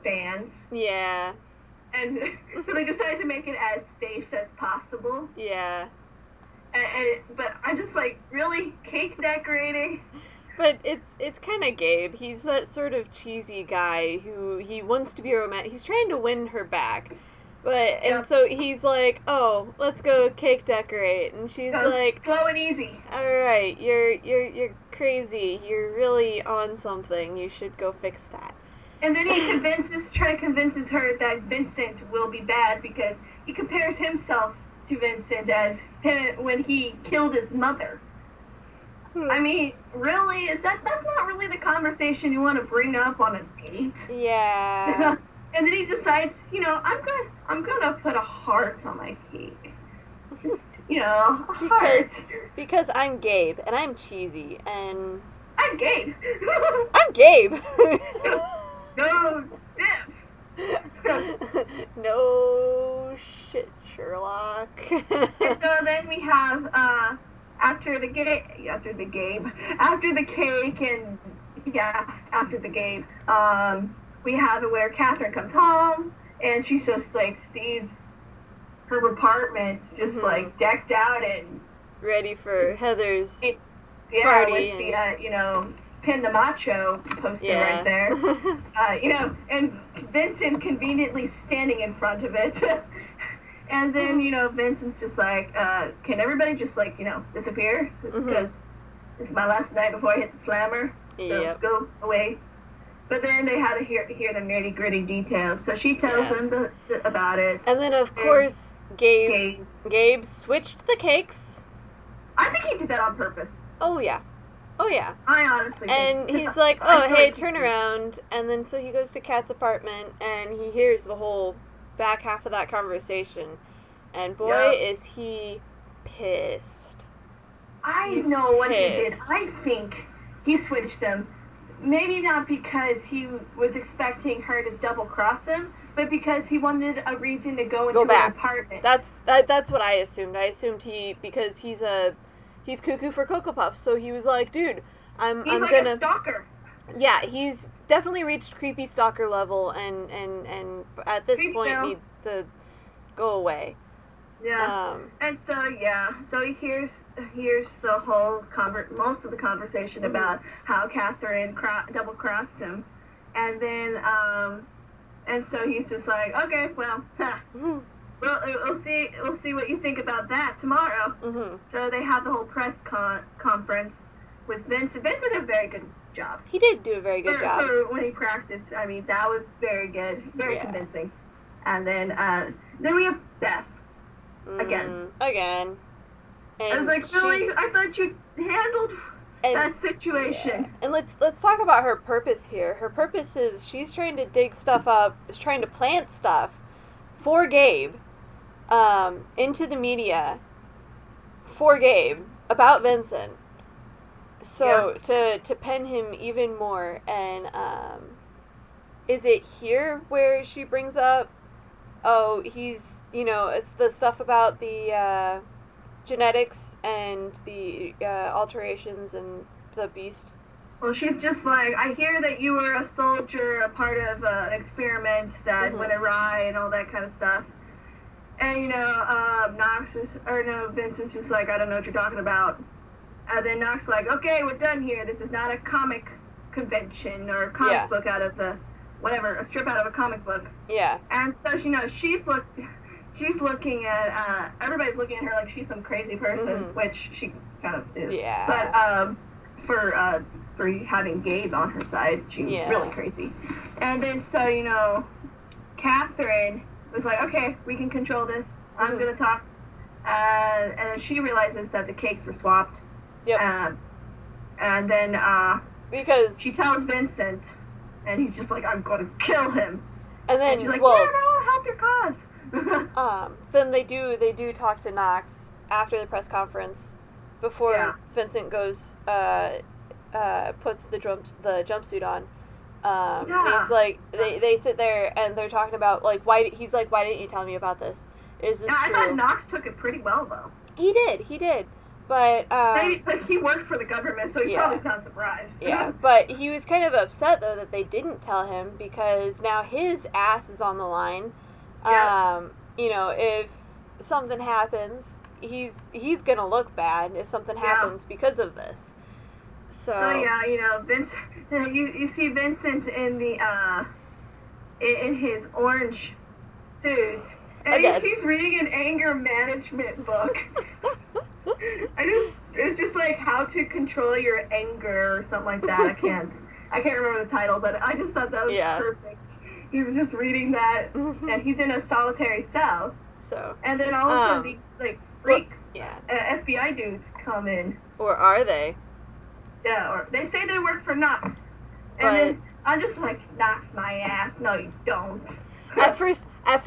Speaker 2: fans.
Speaker 1: Yeah.
Speaker 2: And so they decided to make it as safe as possible.
Speaker 1: Yeah.
Speaker 2: But I'm just like, really? Cake decorating?
Speaker 1: But it's kind of Gabe. He's that sort of cheesy guy who he wants to be romantic. He's trying to win her back. And so he's like, "Oh, let's go cake decorate." And she's like,
Speaker 2: "Slow and easy.
Speaker 1: "All right, you're crazy. You're really on something. You should go fix that."
Speaker 2: And then he convinces her that Vincent will be bad because he compares himself to Vincent as him when he killed his mother. I mean, really? That's not really the conversation you want to bring up on a date?
Speaker 1: Yeah.
Speaker 2: And then he decides, I'm gonna put a heart on my cake. Just, a heart.
Speaker 1: Because I'm Gabe and I'm cheesy and
Speaker 2: I'm Gabe.
Speaker 1: I'm Gabe.
Speaker 2: No dip.
Speaker 1: No shit, Sherlock.
Speaker 2: And so then we have after the cake we have it where Catherine comes home and she just like sees her apartment just like decked out and
Speaker 1: ready for Heather's party
Speaker 2: with the Pin the Macho poster right there. And Vincent conveniently standing in front of it. And then, Vincent's just like, can everybody just like, disappear? Because this is my last night before I hit the slammer. So go away. But then they had to hear the nitty gritty details. So she tells them about it.
Speaker 1: And then of course Gabe switched the cakes.
Speaker 2: I think he did that on purpose.
Speaker 1: Oh yeah.
Speaker 2: I honestly
Speaker 1: and
Speaker 2: think.
Speaker 1: he's like, "Oh, hey, turn around." And then so he goes to Kat's apartment and he hears the whole back half of that conversation. And boy, is he pissed.
Speaker 2: He's know what he did. I think he switched them. Maybe not because he was expecting her to double cross him, but because he wanted a reason to go into an apartment.
Speaker 1: That's what I assumed. I assumed because he's cuckoo for Cocoa Puffs, so he was like, "Dude, I'm gonna."
Speaker 2: A stalker.
Speaker 1: Yeah, he's definitely reached creepy stalker level, and at this point needs to go away.
Speaker 2: Yeah. And so he hears the whole most of the conversation about how Catherine double crossed him, and then and so he's just like, "Okay, well, we'll see what you think about that tomorrow."
Speaker 1: Mm-hmm.
Speaker 2: So they have the whole press conference with Vincent. Vincent did a very good job.
Speaker 1: He did do a very good job.
Speaker 2: For when he practiced. I mean, that was very good, very convincing. And then we have Beth again.
Speaker 1: And
Speaker 2: I was like, really? I thought you handled that situation.
Speaker 1: Yeah. And let's talk about her purpose here. Her purpose is she's trying to dig stuff up, is trying to plant stuff for Gabe, into the media for Gabe about Vincent. So to pen him even more. And is it here where she brings up, oh, he's, it's the stuff about the genetics and the alterations and the beast?
Speaker 2: Well, she's just like, I hear that you were a soldier, a part of an experiment that went awry and all that kind of stuff. And, Vince is just like, I don't know what you're talking about. And then Nox like, okay, we're done here. This is not a comic convention or a comic book out of the, whatever, a strip out of a comic book.
Speaker 1: Yeah.
Speaker 2: And so, she's looking at, everybody's looking at her like she's some crazy person, which she kind of is.
Speaker 1: Yeah.
Speaker 2: But, for having Gabe on her side, she's really crazy. And then, so, Catherine was like, okay, we can control this. I'm going to talk. And then she realizes that the cakes were swapped.
Speaker 1: Yep.
Speaker 2: And then,
Speaker 1: because
Speaker 2: she tells Vincent, and he's just like, I'm going to kill him.
Speaker 1: And then,
Speaker 2: she's like, no, help your cause.
Speaker 1: Then they do talk to Nox after the press conference, before Vincent goes, puts the jumpsuit on. He's like, they sit there and they're talking about, like, why didn't you tell me about this? Is this true?
Speaker 2: I thought Nox took it pretty well, though.
Speaker 1: He did. But,
Speaker 2: but he works for the government, so he's probably not surprised.
Speaker 1: Yeah, but he was kind of upset, though, that they didn't tell him, because now his ass is on the line. Yeah. If something happens, he's gonna look bad if something happens because of this. So
Speaker 2: Vincent, you see Vincent in the in his orange suit, and he's reading an anger management book. It's just like how to control your anger or something like that. I can't remember the title, but I just thought that was perfect. He was just reading that, and he's in a solitary cell.
Speaker 1: So.
Speaker 2: And then all of a sudden these freaks, FBI dudes come in.
Speaker 1: Or are they?
Speaker 2: Yeah, or they say they work for Nox. And then I'm just like, Nox my ass. No, you don't.
Speaker 1: At first I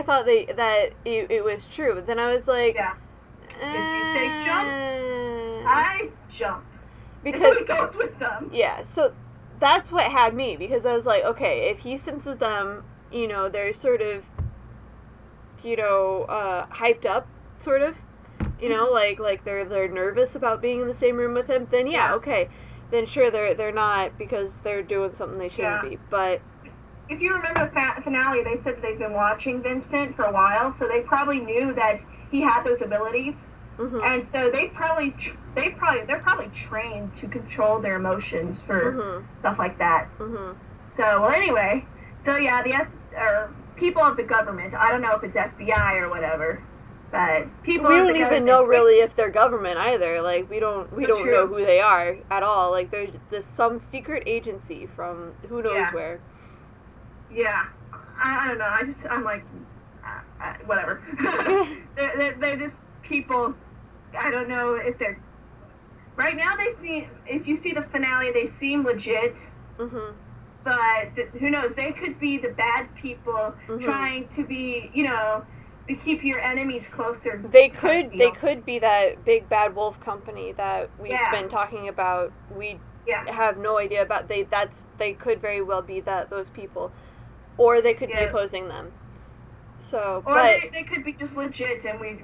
Speaker 1: thought that it was true, but then I was like,
Speaker 2: if you say jump, I jump.
Speaker 1: Because
Speaker 2: he goes with them.
Speaker 1: Yeah, so that's what had me, because I was like, okay, if he senses them, they're sort of, hyped up, sort of, like they're nervous about being in the same room with him, then okay, then sure, they're not, because they're doing something they shouldn't be. But
Speaker 2: if you remember the finale, they said that they've been watching Vincent for a while, so they probably knew that he had those abilities, and so they're probably trained to control their emotions for stuff like that. So anyway, the people of the government. I don't know if it's FBI or whatever, but people.
Speaker 1: We don't even know really if they're government either. Like we don't know who they are at all. Like there's some secret agency from who knows where.
Speaker 2: Yeah, I don't know. I'm like, whatever. they're just people. I don't know if they're. Right now, if you see the finale, they seem legit. But who knows? They could be the bad people trying to be, to keep your enemies closer.
Speaker 1: They could be that big bad wolf company that we've been talking about. We have no idea about. They could very well be those people, or they could be opposing them. So,
Speaker 2: they could be just legit, and we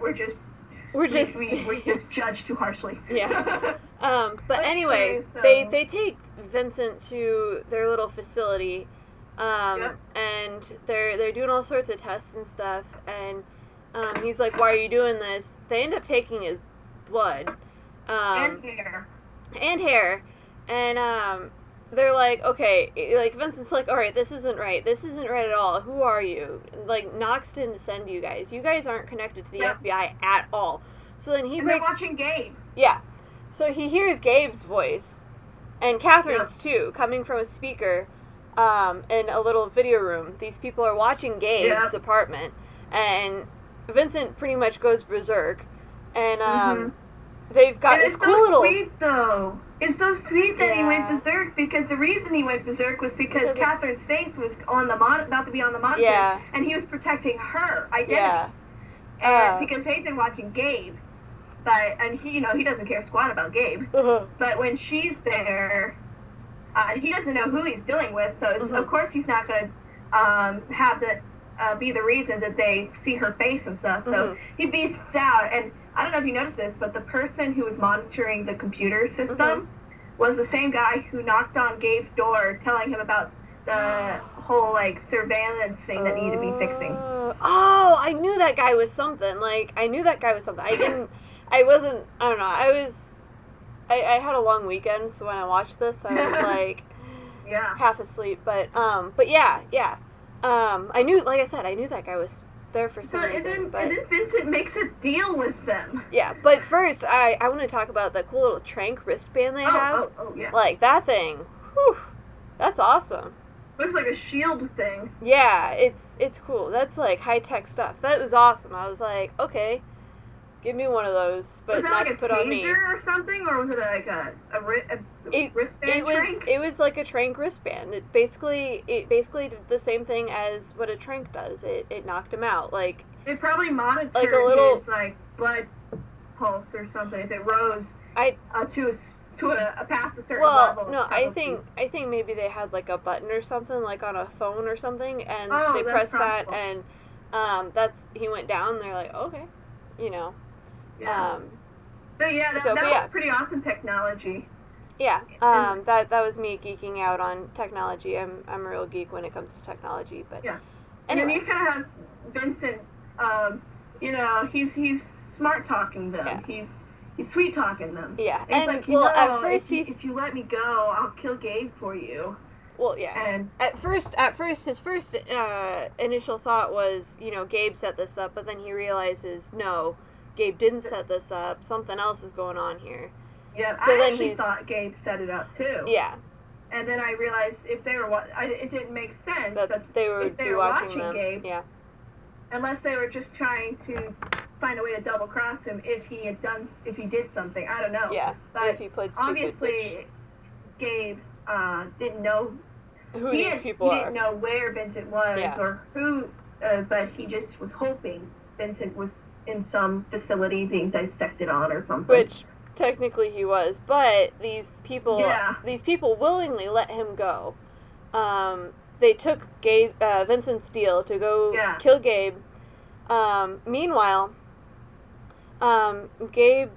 Speaker 2: just judge too harshly.
Speaker 1: Yeah. But anyway, they take Vincent to their little facility, and they're doing all sorts of tests and stuff, and he's like, "Why are you doing this?" They end up taking his blood,
Speaker 2: and
Speaker 1: hair, and they're like, okay, like Vincent's like, all right, this isn't right at all. Who are you? Like, Nox didn't send you guys. You guys aren't connected to the FBI at all. So then
Speaker 2: they're watching Gabe.
Speaker 1: Yeah. So he hears Gabe's voice, and Catherine's too, coming from a speaker, in a little video room. These people are watching Gabe's apartment, and Vincent pretty much goes berserk, and they've got this cool little.
Speaker 2: Sweet though. It's so sweet that he went
Speaker 1: Yeah.
Speaker 2: berserk, because the reason he went berserk was because
Speaker 1: Because of-
Speaker 2: Catherine's face was on the about to be on the monitor,
Speaker 1: Yeah.
Speaker 2: and he was protecting her identity.
Speaker 1: Yeah.
Speaker 2: And because they've been watching Gabe, and he, he doesn't care squat about Gabe. But when she's there, he doesn't know who he's dealing with, so of course he's not going to have the be the reason that they see her face and stuff. So he beasts out, and I don't know if you noticed this, but the person who was monitoring the computer system was the same guy who knocked on Gabe's door, telling him about the whole surveillance thing that needed to be fixing.
Speaker 1: Oh, I knew that guy was something. I don't know. I had a long weekend, so when I watched this, I was
Speaker 2: yeah,
Speaker 1: half asleep. But yeah. I knew that guy was there for some reason.
Speaker 2: And then Vincent makes a deal with them.
Speaker 1: Yeah, but first, I want to talk about the cool little Trank wristband they have.
Speaker 2: Oh, yeah.
Speaker 1: That thing, whew, that's awesome.
Speaker 2: Looks like a shield thing.
Speaker 1: Yeah, it's cool. That's high-tech stuff. That was awesome. I was like, okay, give me one of those, but
Speaker 2: was that
Speaker 1: not
Speaker 2: like
Speaker 1: to put on me.
Speaker 2: Was it a taser or something, or was it a wristband Trank?
Speaker 1: It was like a Trank wristband. It basically did the same thing as what a Trank does. It knocked him out.
Speaker 2: It probably monitored his blood pulse or something if it rose to a past a certain level.
Speaker 1: Well, no, I think maybe they had a button or something on a phone or something, and they pressed that, and he went down. And they're like, okay,
Speaker 2: Yeah. But yeah, that was pretty awesome technology.
Speaker 1: Yeah, that was me geeking out on technology. I'm a real geek when it comes to technology, but
Speaker 2: yeah.
Speaker 1: Anyway.
Speaker 2: And then you kind of have Vincent. He's smart talking them.
Speaker 1: Yeah.
Speaker 2: He's sweet talking them.
Speaker 1: Yeah,
Speaker 2: and
Speaker 1: at first
Speaker 2: if you let me go, I'll kill Gabe for you.
Speaker 1: Well, yeah.
Speaker 2: And
Speaker 1: at first, his first initial thought was, Gabe set this up, but then he realizes, no, Gabe didn't set this up. Something else is going on here.
Speaker 2: Yeah,
Speaker 1: so
Speaker 2: I actually thought Gabe set it up too.
Speaker 1: Yeah.
Speaker 2: And then I realized if they were it didn't make sense
Speaker 1: that they were watching them.
Speaker 2: Gabe.
Speaker 1: Yeah.
Speaker 2: Unless they were just trying to find a way to double cross him if he did something. I don't know.
Speaker 1: Yeah.
Speaker 2: But
Speaker 1: if he played stupid,
Speaker 2: obviously, Gabe didn't know
Speaker 1: who these people are.
Speaker 2: He didn't know where Vincent was or who, but he just was hoping Vincent was in some facility being dissected on or something.
Speaker 1: Which technically he was, but these people willingly let him go. They took Vincent's deal to go kill Gabe. Meanwhile, Gabe,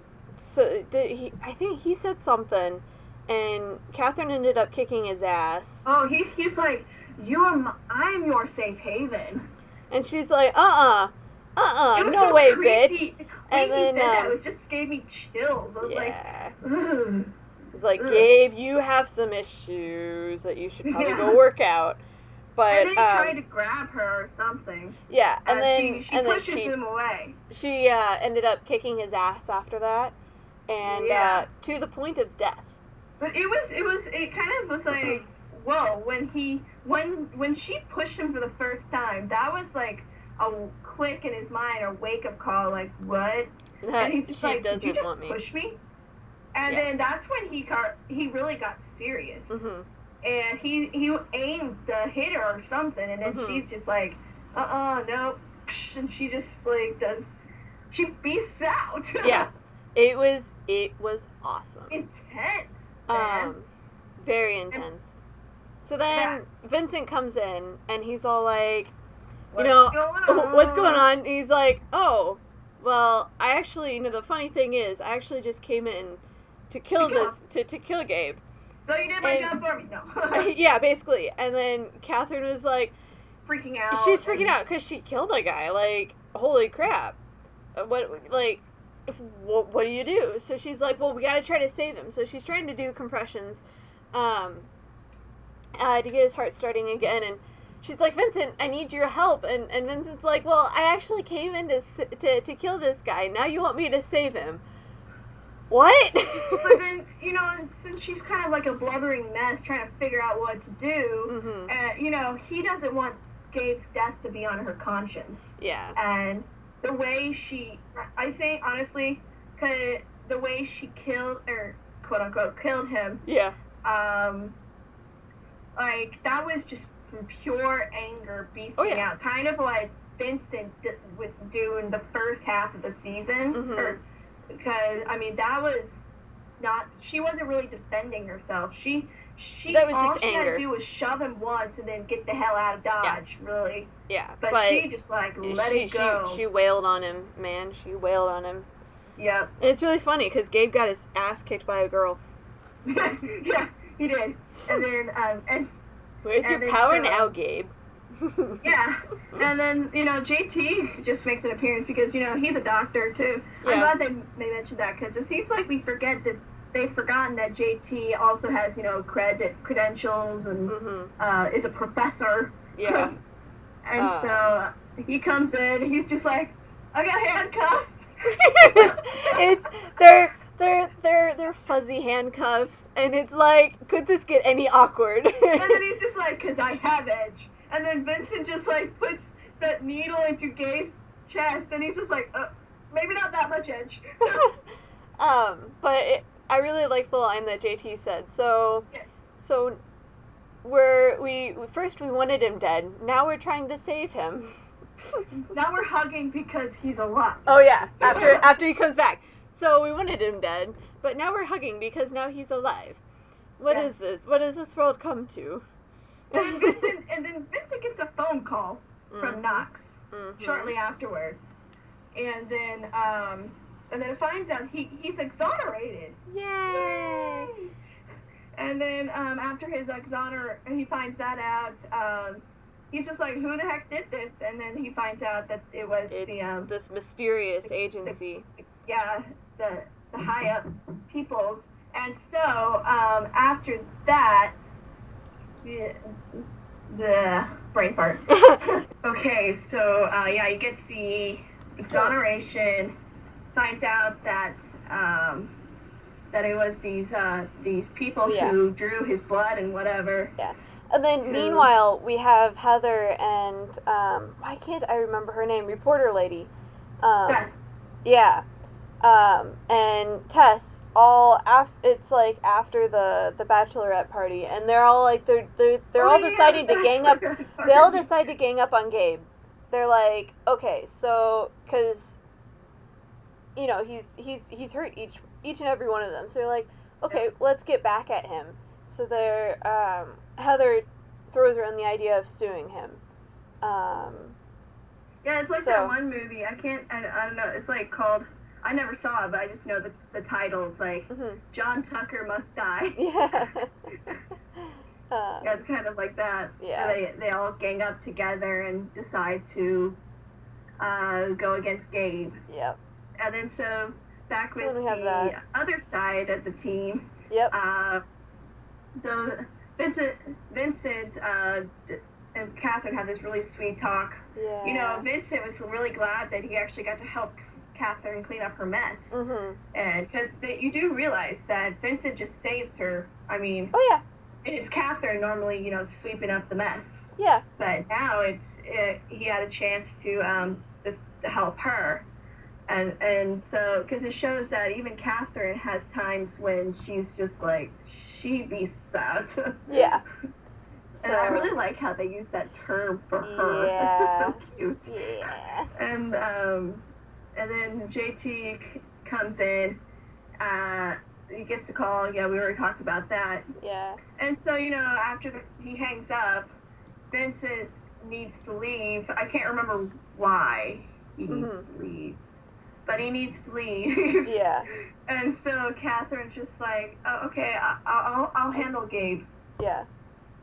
Speaker 1: I think he said something, and Catherine ended up kicking his ass.
Speaker 2: Oh, he's like, I'm your safe haven.
Speaker 1: And she's like, no
Speaker 2: so
Speaker 1: way,
Speaker 2: creepy.
Speaker 1: bitch. And then
Speaker 2: it just gave me chills. I was
Speaker 1: ugh. It's like, Gabe, you have some issues that you should probably go work out. But
Speaker 2: and then he tried to grab her or something.
Speaker 1: Yeah, and then
Speaker 2: she pushes him away.
Speaker 1: She ended up kicking his ass after that, and to the point of death.
Speaker 2: But it kind of was like, whoa, when she pushed him for the first time, that was like a click in his mind, a wake up call, like what? And he's just like, did you just push me? And then that's when he really got serious.
Speaker 1: Mm-hmm.
Speaker 2: And he aimed to hit her or something, and then she's just like, nope. And she just she beasts out.
Speaker 1: Yeah, it was awesome.
Speaker 2: Intense, man.
Speaker 1: Very intense. So then Vincent comes in, and he's all like, what's going on? And he's like, oh, well, I actually, the funny thing is, I actually just came in to kill to kill Gabe.
Speaker 2: So you did my job for me? No.
Speaker 1: Yeah, basically. And then Catherine was like...
Speaker 2: freaking out.
Speaker 1: She's freaking out because she killed a guy. Like, holy crap. What do you do? So she's like, well, we gotta try to save him. So she's trying to do compressions to get his heart starting again. And she's like, Vincent, I need your help. And Vincent's like, well, I actually came in to kill this guy. Now you want me to save him. What?
Speaker 2: But then, since she's kind of like a blubbering mess trying to figure out what to do, he doesn't want Gabe's death to be on her conscience.
Speaker 1: Yeah.
Speaker 2: And the way I think, honestly, the way she killed, or quote unquote killed him.
Speaker 1: Yeah.
Speaker 2: Like that was just from pure anger beasting out, kind of like Vincent with doing the first half of the season, because I mean that was not. She wasn't really defending herself. She
Speaker 1: that was
Speaker 2: all
Speaker 1: just
Speaker 2: she
Speaker 1: anger.
Speaker 2: had to do was shove him once and then get the hell out of Dodge.
Speaker 1: Yeah.
Speaker 2: Really.
Speaker 1: Yeah.
Speaker 2: But she just like let it go.
Speaker 1: She wailed on him, man. She wailed on him.
Speaker 2: Yep.
Speaker 1: And it's really funny because Gabe got his ass kicked by a girl.
Speaker 2: Yeah, he did. And then and.
Speaker 1: Where's your power now, Gabe?
Speaker 2: Yeah, and then, JT just makes an appearance because, he's a doctor, too.
Speaker 1: Yeah.
Speaker 2: I'm glad they mentioned that because it seems like we forget that they've forgotten that JT also has, credentials and is a professor.
Speaker 1: Yeah.
Speaker 2: And so he comes in, he's just like, I got handcuffs.
Speaker 1: They're fuzzy handcuffs, and it's like, could this get any awkward?
Speaker 2: And then he's just like, 'cause I have edge. And then Vincent just like puts that needle into Gabe's chest, and he's just like, maybe not that much edge.
Speaker 1: But I really liked the line that JT said. So,
Speaker 2: yes.
Speaker 1: So we wanted him dead. Now we're trying to save him.
Speaker 2: Now we're hugging because he's alive.
Speaker 1: Oh yeah, after he comes back. So we wanted him dead, but now we're hugging because now he's alive. What is this? What does this world come to?
Speaker 2: And then Vincent gets a phone call from Knox shortly afterwards, and then it finds out he's exonerated.
Speaker 1: Yay!
Speaker 2: And then after his he finds that out. He's just like, who the heck did this? And then he finds out that it's
Speaker 1: this mysterious agency.
Speaker 2: The high up peoples. And so after that, the brain fart. Okay, so he gets the exoneration. Finds out that it was these people who drew his blood and whatever.
Speaker 1: Yeah. And then, meanwhile, we have Heather and, why can't I remember her name? Reporter lady. Yeah. And Tess, it's like after the bachelorette party, and they're all like, they're all deciding to gang up, they all decide to gang up on Gabe. They're like, okay, so, cause, he's hurt each and every one of them. So they're like, okay, let's get back at him. So they're, Heather throws around the idea of suing him.
Speaker 2: Yeah, it's like that one movie. I don't know. It's like called, I never saw it, but I just know the title. It's like, John Tucker Must Die.
Speaker 1: Yeah.
Speaker 2: Yeah, it's kind of like that.
Speaker 1: Yeah.
Speaker 2: Where they all gang up together and decide to go against Gabe.
Speaker 1: Yep.
Speaker 2: And then so back with
Speaker 1: the
Speaker 2: other side of the team.
Speaker 1: Yep.
Speaker 2: So Vincent and Catherine have this really sweet talk.
Speaker 1: Yeah.
Speaker 2: Vincent was really glad that he actually got to help Catherine clean up her mess. And because you do realize that Vincent just saves her. I mean,
Speaker 1: oh yeah,
Speaker 2: it's Catherine normally, sweeping up the mess.
Speaker 1: Yeah.
Speaker 2: But now he had a chance to help her. And so, because it shows that even Catherine has times when she's just like, she beasts out.
Speaker 1: Yeah.
Speaker 2: And I really like how they use that term for her.
Speaker 1: Yeah.
Speaker 2: It's just so cute.
Speaker 1: Yeah.
Speaker 2: And then JT comes in. He gets the call. Yeah, we already talked about that.
Speaker 1: Yeah.
Speaker 2: And so, after he hangs up, Vincent needs to leave. I can't remember why he needs to leave. But he needs to leave.
Speaker 1: Yeah.
Speaker 2: And so Catherine's just like, oh, okay, I'll handle Gabe.
Speaker 1: Yeah.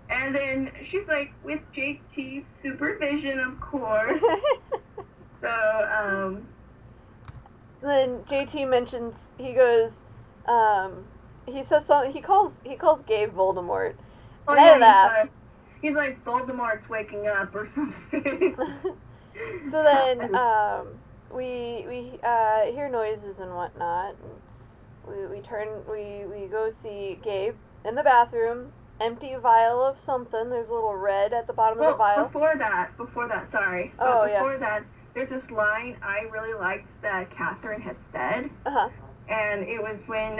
Speaker 2: And then she's like, with JT's supervision, of course. So,
Speaker 1: Then JT mentions, he goes, he says something, he calls Gabe Voldemort.
Speaker 2: oh,
Speaker 1: And I laughed.
Speaker 2: he's like, Voldemort's waking up or something.
Speaker 1: So then, we hear noises and whatnot. And we go see Gabe in the bathroom, empty vial of something. There's a little red at the bottom of the vial.
Speaker 2: Before that, sorry.
Speaker 1: Oh,
Speaker 2: before that, there's this line I really liked that Catherine had said.
Speaker 1: Uh-huh.
Speaker 2: and it was when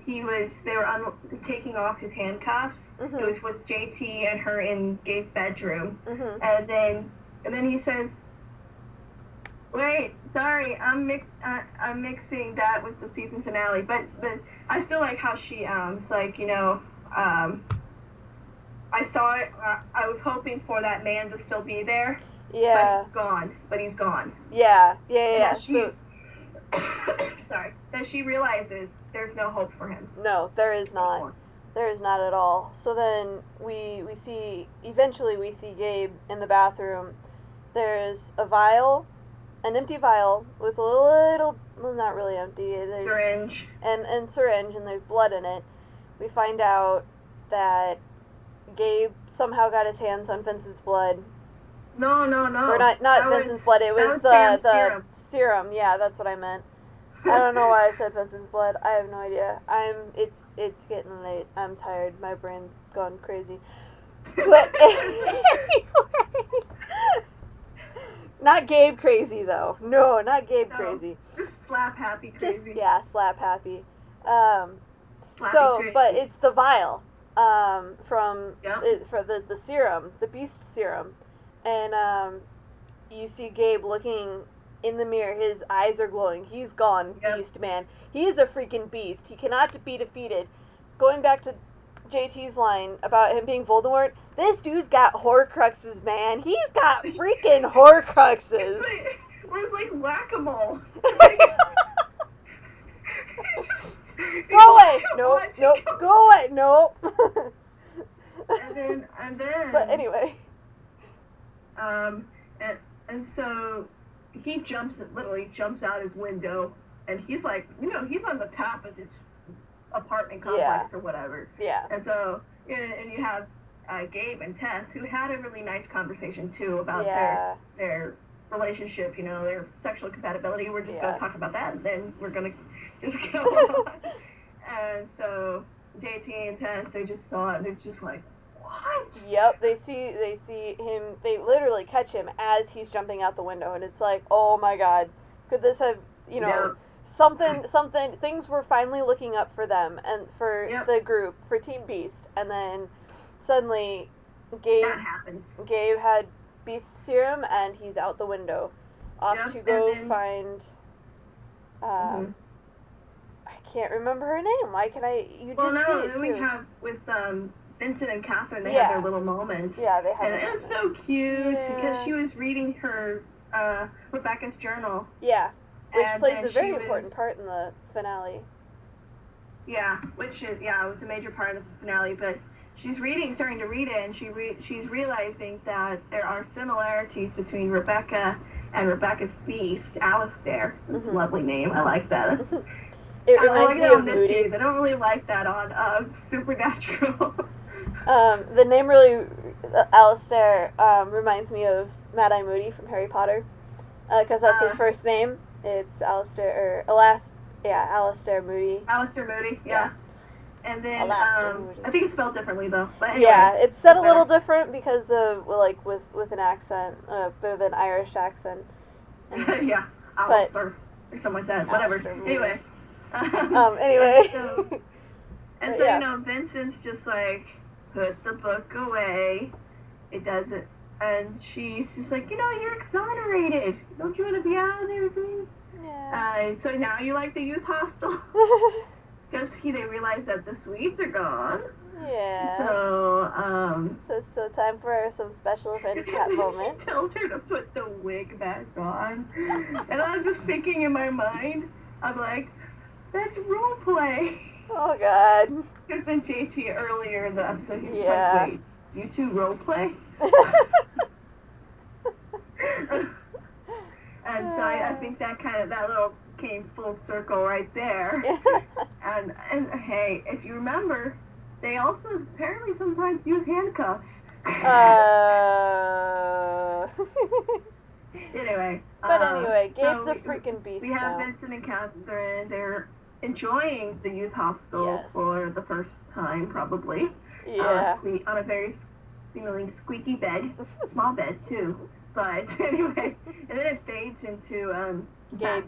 Speaker 2: they were taking off his handcuffs.
Speaker 1: Mm-hmm.
Speaker 2: It was with JT and her in Gabe's bedroom,
Speaker 1: Mm-hmm.
Speaker 2: and then he says, "Wait, sorry, I'm mixing that with the season finale." But I still like how she it's like, I saw it. I was hoping for that man to still be there.
Speaker 1: Yeah.
Speaker 2: But he's gone.
Speaker 1: Yeah.
Speaker 2: Sorry. That she realizes there's no hope for him.
Speaker 1: No, there is not.
Speaker 2: Anymore.
Speaker 1: There is not at all. So then eventually we see Gabe in the bathroom. There's an empty vial with a little, well, not really empty.
Speaker 2: Syringe.
Speaker 1: And syringe, and there's blood in it. We find out that Gabe somehow got his hands on Vincent's blood.
Speaker 2: No.
Speaker 1: Or not Vincent's blood. It was the serum. Yeah, that's what I meant. I don't know why I said Vincent's blood. I have no idea. It's getting late. I'm tired. My brain's gone crazy. But anyway. Not Gabe crazy though. No, not Gabe crazy.
Speaker 2: Just slap happy crazy.
Speaker 1: Slap happy.
Speaker 2: Crazy.
Speaker 1: But it's the vial. For the serum, the beast serum, and you see Gabe looking in the mirror. His eyes are glowing. He's gone, beast man. He is a freaking beast. He cannot be defeated. Going back to JT's line about him being Voldemort, this dude's got Horcruxes, man. He's got freaking Horcruxes.
Speaker 2: It was like whack-a-mole.
Speaker 1: Go away! Nope. Go away! Nope.
Speaker 2: and then.
Speaker 1: But anyway.
Speaker 2: And so he literally jumps out his window, and he's like, he's on the top of his apartment complex or whatever.
Speaker 1: Yeah.
Speaker 2: And so, and you have Gabe and Tess, who had a really nice conversation too about their relationship, their sexual compatibility. We're just going to talk about that, and then we're going to just go on. And so JT and Tess, they just saw it, and they're just like, what? Yep,
Speaker 1: they see him, they literally catch him as he's jumping out the window, and it's like, oh my god, could this have, something, things were finally looking up for them, and for the group, for Team Beast, and then suddenly Gabe had Beast Serum, and he's out the window, off to go find, I can't remember her name. Why can I? You just see it too.
Speaker 2: We have with Vincent and Catherine. They had their little moment.
Speaker 1: Yeah, they had.
Speaker 2: And it was so cute because she was reading her Rebecca's journal.
Speaker 1: Yeah, which plays a very important part in the finale.
Speaker 2: Yeah, it was a major part of the finale. But she's starting to read it, and she's realizing that there are similarities between Rebecca and Rebecca's beast, Alistair. That's a lovely name. I like that.
Speaker 1: It reminds me of Moody.
Speaker 2: I don't really like that on Supernatural.
Speaker 1: The name really, Alistair, reminds me of Mad-Eye Moody from Harry Potter, because that's his first name. It's Alistair Moody.
Speaker 2: Alistair Moody, yeah. And then, I think it's spelled differently though. But anyway,
Speaker 1: yeah, it's said a little different because of, with an accent, a bit of an Irish accent. And,
Speaker 2: yeah, Alistair, or something like that, whatever. Anyway.
Speaker 1: Anyway.
Speaker 2: So Vincent's just like, put the book away. It doesn't. And she's just like, you're exonerated. Don't you want to be out of there, please? Yeah. So now you like the youth hostel? Because they realize that the Swedes are gone.
Speaker 1: Yeah.
Speaker 2: So
Speaker 1: time for some special event cat moment.
Speaker 2: He tells her to put the wig back on. And I'm just thinking in my mind, I'm like, that's role play.
Speaker 1: Oh god.
Speaker 2: Because then JT earlier in the episode, he's just like, wait, you two role play? And so I think that little came full circle right there. and hey, if you remember, they also apparently sometimes use handcuffs. Anyway.
Speaker 1: But anyway, Gabe's a freaking beast.
Speaker 2: We have Vincent and Catherine. They're enjoying the youth hostel for the first time, probably.
Speaker 1: Yeah.
Speaker 2: On a very seemingly squeaky bed, small bed too. But anyway, and then it fades into
Speaker 1: Gabe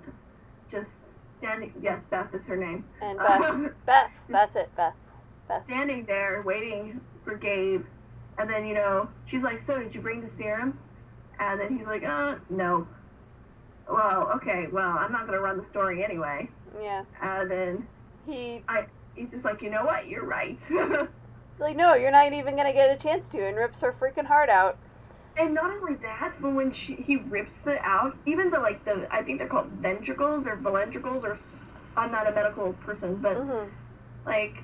Speaker 2: just standing. Yes, Beth is her name.
Speaker 1: And Beth, that's it, Beth.
Speaker 2: Standing there waiting for Gabe, and then she's like, "So did you bring the serum?" And then he's like, no. Well, okay, well, I'm not gonna run the story anyway.
Speaker 1: Yeah.
Speaker 2: And then he's just like, you know what? You're right.
Speaker 1: Like, no, you're not even gonna get a chance to, and rips her freaking heart out.
Speaker 2: And not only that, but when he rips it out, even I think they're called ventricles or ventricles, or I'm not a medical person, but like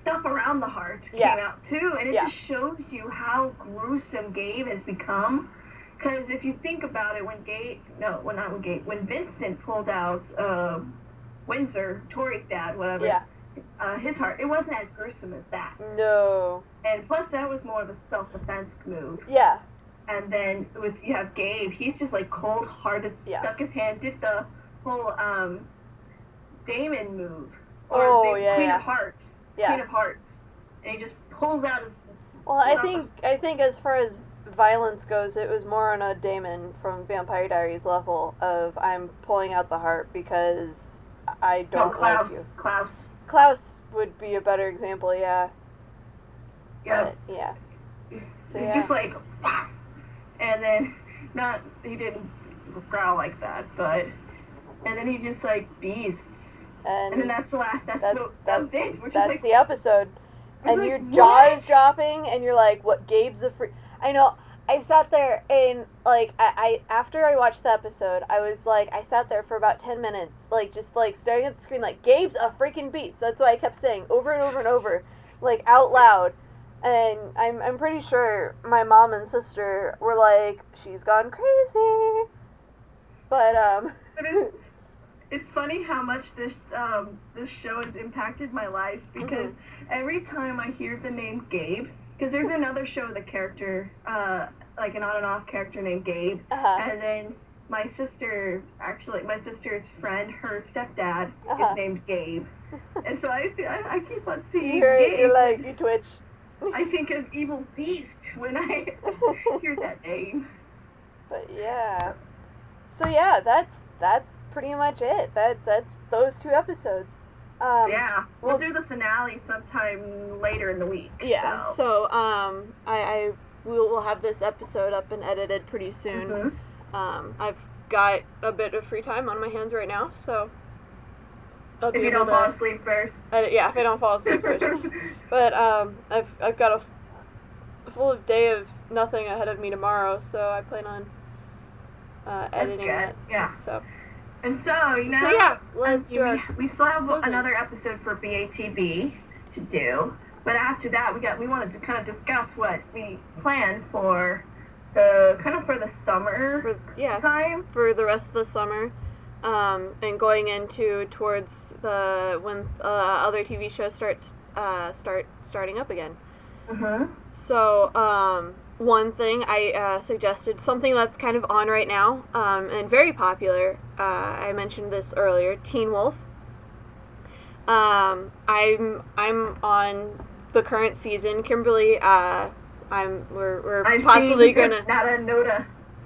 Speaker 2: stuff around the heart came out too, and it just shows you how gruesome Gabe has become. Because if you think about it, when Vincent pulled out Windsor, Tori's dad, whatever, his heart, it wasn't as gruesome as that.
Speaker 1: No.
Speaker 2: And plus, that was more of a self-defense move.
Speaker 1: Yeah.
Speaker 2: And then you have Gabe, he's just like cold-hearted, stuck his hand, did the whole Damon move, or Queen of Hearts.
Speaker 1: Yeah.
Speaker 2: Queen of Hearts, and he just pulls out his.
Speaker 1: Well, I think as far as violence goes, it was more on a Damon from Vampire Diaries level of I'm pulling out the heart because I don't like you. Klaus would be a better example, yeah.
Speaker 2: Yeah.
Speaker 1: But, yeah. So,
Speaker 2: it's just like, wow. And then he didn't growl like that, but and then he just like beasts. And then that's the last. That's it.
Speaker 1: That's the episode. And your jaw is dropping, and you're like, "What? Gabe's a freak." I know. I sat there and like I after I watched the episode, I sat there for about 10 minutes, like just like staring at the screen, like Gabe's a freaking beast. That's what I kept saying over and over and over, like out loud. And I'm pretty sure my mom and sister were like, "She's gone crazy." But
Speaker 2: It's funny how much this show has impacted my life, because every time I hear the name Gabe, because there's another show with a character, like an on and off character named Gabe, and then my sister's friend, her stepdad is named Gabe, and so I keep on seeing Gabe.
Speaker 1: You twitch.
Speaker 2: I think of evil beast when I hear that name.
Speaker 1: But yeah, so yeah, that's pretty much it. That's those 2 episodes.
Speaker 2: We'll do the finale sometime later in the week.
Speaker 1: Yeah. So we'll have this episode up and edited pretty soon. I've got a bit of free time on my hands right now, so
Speaker 2: if you don't fall asleep first.
Speaker 1: If I don't fall asleep first. But I've got a full day of nothing ahead of me tomorrow, so I plan on editing it.
Speaker 2: Yeah.
Speaker 1: So.
Speaker 2: And so,
Speaker 1: let's do
Speaker 2: we still have another episode for BATB to do, but after that we wanted to kind of discuss what we plan for the summer time,
Speaker 1: for the rest of the summer, and going towards when other TV shows starting up again. So one thing I suggested, something that's kind of on right now, and very popular, I mentioned this earlier, Teen Wolf. I'm on the current season. Kimberly, we're possibly gonna
Speaker 2: not a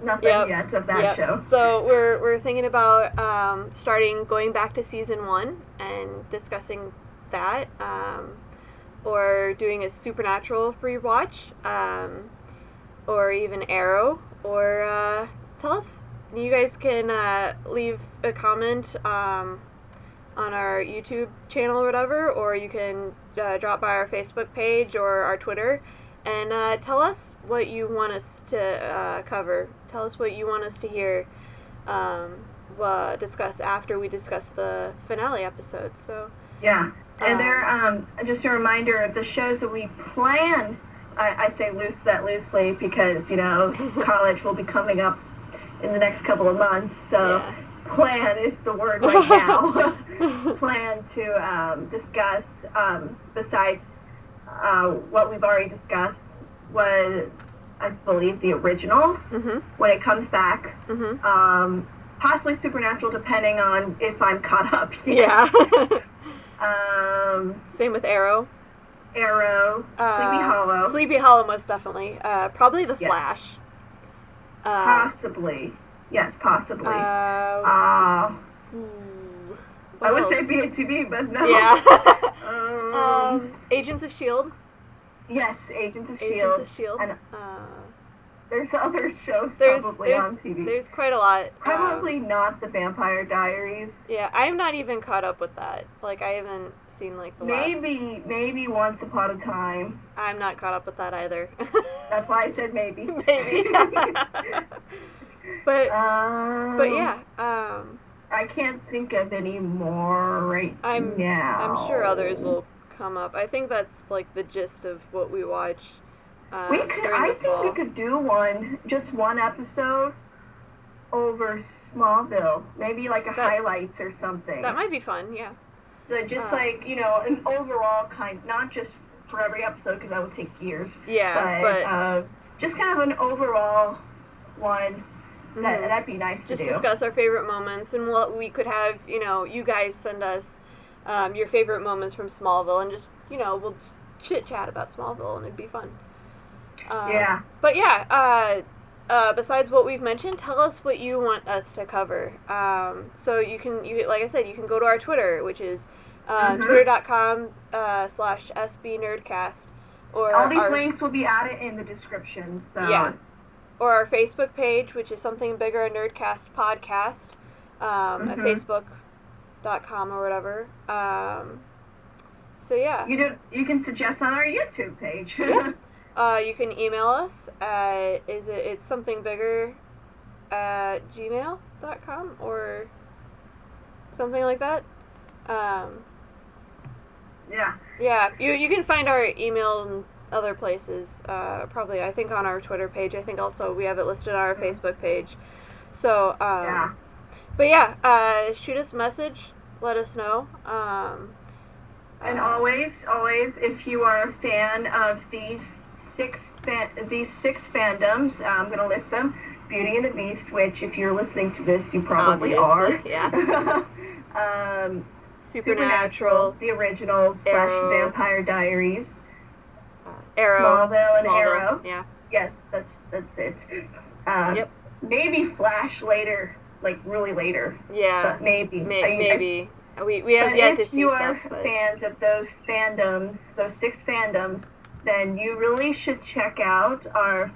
Speaker 2: nothing yet of that show.
Speaker 1: So we're thinking about going back to season 1 and discussing that, or doing a Supernatural rewatch, or even Arrow, or tell us. You guys can leave a comment on our YouTube channel or whatever, or you can drop by our Facebook page or our Twitter and tell us what you want us to cover. Tell us what you want us to hear, discuss after we discuss the finale episode. So
Speaker 2: yeah, and there just a reminder, the shows that we plan, I say that loosely because college will be coming up in the next couple of months, so plan is the word right now. Plan to discuss, besides what we've already discussed, was, I believe, the originals when it comes back. Possibly Supernatural, depending on if I'm caught up yet.
Speaker 1: Same with Arrow.
Speaker 2: Sleepy Hollow.
Speaker 1: Sleepy Hollow, most definitely. Probably The Flash.
Speaker 2: Possibly. Yes, possibly.
Speaker 1: Ooh.
Speaker 2: I would say BATB, but no.
Speaker 1: Yeah. Agents of S.H.I.E.L.D.
Speaker 2: Yes, Agents of S.H.I.E.L.D.
Speaker 1: Agents of S.H.I.E.L.D.
Speaker 2: And there's other shows probably on TV.
Speaker 1: There's quite a lot.
Speaker 2: Probably not the Vampire Diaries.
Speaker 1: Yeah, I'm not even caught up with that. Like, I haven't seen, like, the last.
Speaker 2: Maybe Once Upon a Time.
Speaker 1: I'm not caught up with that either.
Speaker 2: That's why I said maybe.
Speaker 1: Maybe. but yeah.
Speaker 2: I can't think of any more right now.
Speaker 1: I'm sure others will come up. I think that's, like, the gist of what we watch.
Speaker 2: I think we could do just one episode over Smallville. Maybe like highlights or something.
Speaker 1: That might be fun, yeah.
Speaker 2: So just like, an overall kind, not just for every episode because that would take years.
Speaker 1: Yeah,
Speaker 2: but just kind of an overall one. That'd be nice to do.
Speaker 1: Just discuss our favorite moments, and we could have, you guys send us your favorite moments from Smallville, and just, we'll just chit-chat about Smallville, and it'd be fun.
Speaker 2: Yeah.
Speaker 1: But yeah, besides what we've mentioned, tell us what you want us to cover. So like I said, you can go to our Twitter, which is twitter.com/SBNerdcast. Or
Speaker 2: all these links will be added in the description. So.
Speaker 1: Yeah. Or our Facebook page, which is Something Bigger, a Nerdcast podcast, at facebook.com or whatever. So yeah.
Speaker 2: You can suggest on our YouTube page.
Speaker 1: Yeah. You can email us at it's somethingbigger@gmail.com or something like that.
Speaker 2: Yeah.
Speaker 1: Yeah. You can find our email in other places. Probably I think on our Twitter page. I think also we have it listed on our Facebook page. So
Speaker 2: yeah.
Speaker 1: But yeah, shoot us a message. Let us know.
Speaker 2: And always, if you are a fan of these six fandoms, I'm going to list them. Beauty and the Beast, which if you're listening to this, you probably are.
Speaker 1: Yeah.
Speaker 2: Supernatural, the originals / Vampire Diaries.
Speaker 1: Arrow.
Speaker 2: Smallville and Arrow.
Speaker 1: Yeah.
Speaker 2: Yes, that's it.
Speaker 1: Yep.
Speaker 2: Maybe Flash later, like really later.
Speaker 1: Yeah.
Speaker 2: But maybe.
Speaker 1: Maybe. We have yet to see stuff. If
Speaker 2: you are fans of those fandoms, those 6 fandoms, then you really should check out our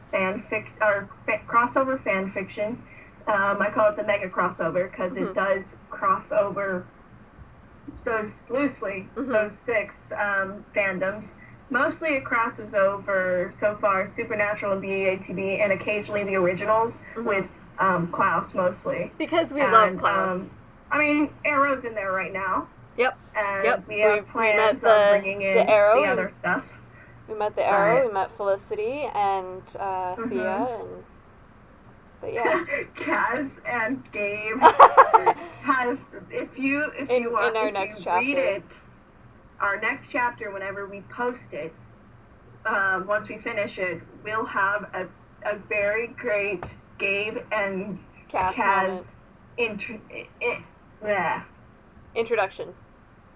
Speaker 2: crossover fan fiction. I call it the mega crossover because it does cross over those 6 fandoms. Mostly it crosses over so far Supernatural and BATB and occasionally the originals with Klaus mostly.
Speaker 1: Because we love Klaus.
Speaker 2: Arrow's in there right now.
Speaker 1: Yep.
Speaker 2: And we have plans on bringing in the other stuff.
Speaker 1: We met the Arrow, we met Felicity and Thea, but yeah.
Speaker 2: Kaz and Gabe have, if you read it, our next chapter, whenever we post it, once we finish it, we'll have a very great Gabe and Kaz
Speaker 1: introduction.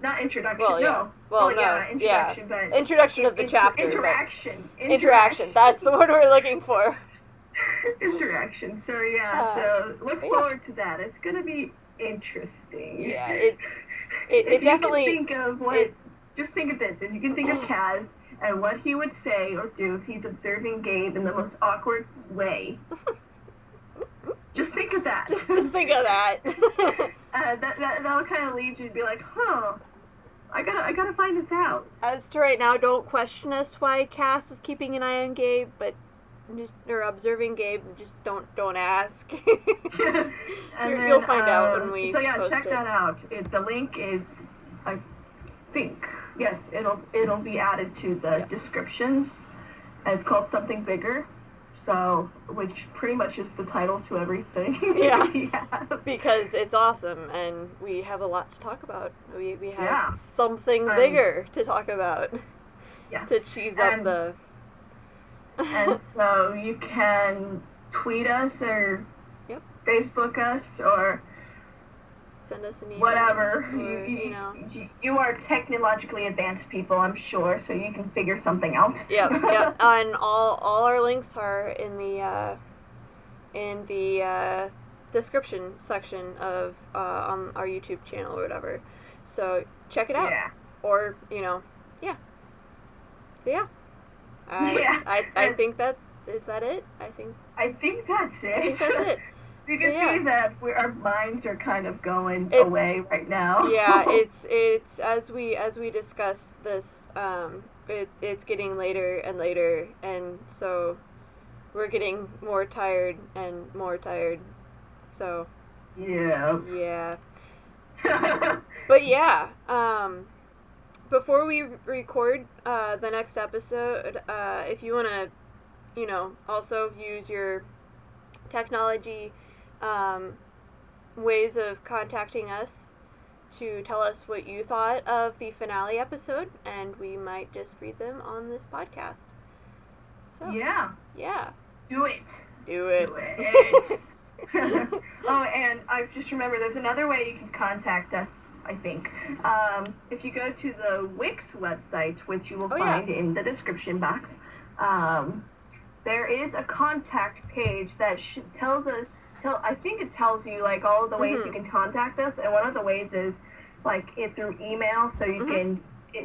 Speaker 2: Not introduction,
Speaker 1: well, yeah.
Speaker 2: no.
Speaker 1: Well,
Speaker 2: no. Yeah, introduction, but...
Speaker 1: Introduction of the chapter.
Speaker 2: Interaction.
Speaker 1: Interaction. That's the word we're looking for.
Speaker 2: Interaction. So, yeah. So, look forward to that. It's going to be interesting.
Speaker 1: Yeah, it definitely...
Speaker 2: Just think of this. If you can think of Kaz and what he would say or do if he's observing Gabe in the most awkward way... Just think of that.
Speaker 1: Just think of that.
Speaker 2: That'll kind of lead you to be like, I gotta find this out.
Speaker 1: As to right now, don't question us why Cass is keeping an eye on Gabe, but or observing Gabe. Just don't ask. You'll find out when we.
Speaker 2: So yeah,
Speaker 1: post
Speaker 2: check that out. The link is, I think, yes, it'll be added to the descriptions. And it's called Something Bigger. So, which pretty much is the title to everything.
Speaker 1: Yeah. Because it's awesome, and we have a lot to talk about. We have something bigger to talk about.
Speaker 2: Yes.
Speaker 1: To cheese up the...
Speaker 2: And so you can tweet us or Facebook us or...
Speaker 1: Send us an email.
Speaker 2: Whatever.
Speaker 1: Or,
Speaker 2: you are technologically advanced people, I'm sure, so you can figure something out.
Speaker 1: Yep. And all our links are in the description section of on our YouTube channel or whatever. So check it out.
Speaker 2: Yeah.
Speaker 1: Or yeah. So yeah. I think is that it? I think
Speaker 2: that's it.
Speaker 1: I think that's it.
Speaker 2: You can see that our minds are kind of going
Speaker 1: It's-
Speaker 2: away right now.
Speaker 1: Yeah, it's as we discuss this, it's getting later and later, and so we're getting more tired and more tired. So
Speaker 2: Yeah.
Speaker 1: but yeah, before we record the next episode, if you want to, also use your technology ways of contacting us to tell us what you thought of the finale episode, and we might just read them on this podcast. So
Speaker 2: Yeah. Do it.
Speaker 1: Do it.
Speaker 2: Oh, and I just remember there's another way you can contact us, I think. If you go to the Wix website, which you will find in the description box, there is a contact page that I think it tells you like all of the ways you can contact us, and one of the ways is like through email, so you can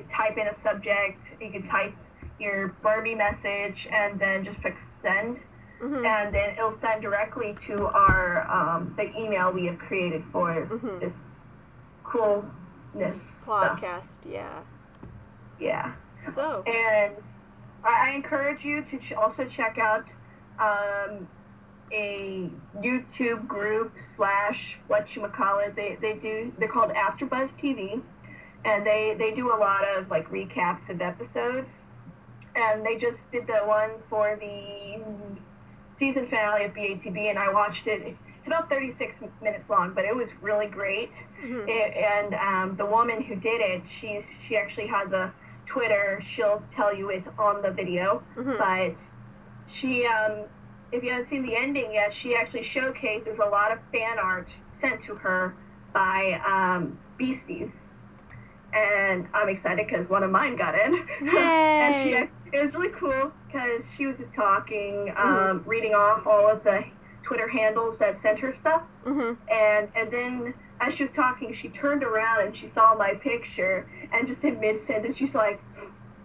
Speaker 2: type in a subject, you can type your Barbie message, and then just click send, and then it'll send directly to our the email we have created for this coolness
Speaker 1: podcast
Speaker 2: stuff. Yeah.
Speaker 1: So
Speaker 2: and I encourage you to also check out a YouTube group / whatchamacallit. They're called AfterBuzz TV, and they do a lot of like recaps of episodes, and they just did the one for the season finale of BATB, and I watched it. It's about 36 minutes long, but it was really great. And the woman who did it, she actually has a Twitter. She'll tell you it's on the video, but she if you haven't seen the ending yet, she actually showcases a lot of fan art sent to her by Beasties, and I'm excited because one of mine got in. And it was really cool because she was just talking, reading off all of the Twitter handles that sent her stuff, and then as she was talking, she turned around and she saw my picture, and just in mid-sentence, she's like,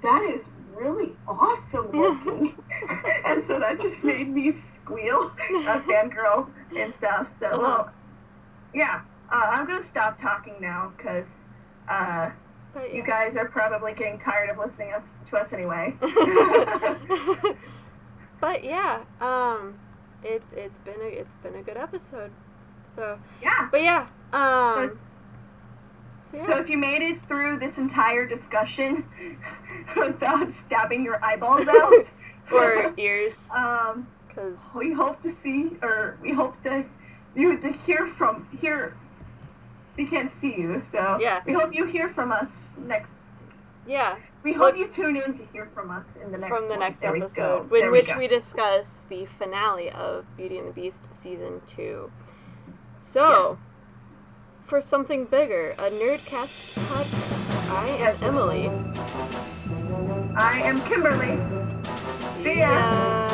Speaker 2: "That is really awesome looking." And so that just made me squeal, a fangirl and stuff. So, well, yeah, I'm going to stop talking now because you guys are probably getting tired of listening to us anyway.
Speaker 1: But yeah, it's been a good episode. So
Speaker 2: yeah.
Speaker 1: But yeah,
Speaker 2: So if you made it through this entire discussion without stabbing your eyeballs out,
Speaker 1: or ears,
Speaker 2: because we hope to hear from here. We can't see you, so we hope you hear from us next.
Speaker 1: Yeah.
Speaker 2: We hope you tune in to hear from us in the next
Speaker 1: episode, in which we discuss the finale of Beauty and the Beast season 2. So, for something bigger, a Nerdcast podcast. I am Emily.
Speaker 2: I am Kimberly. See ya.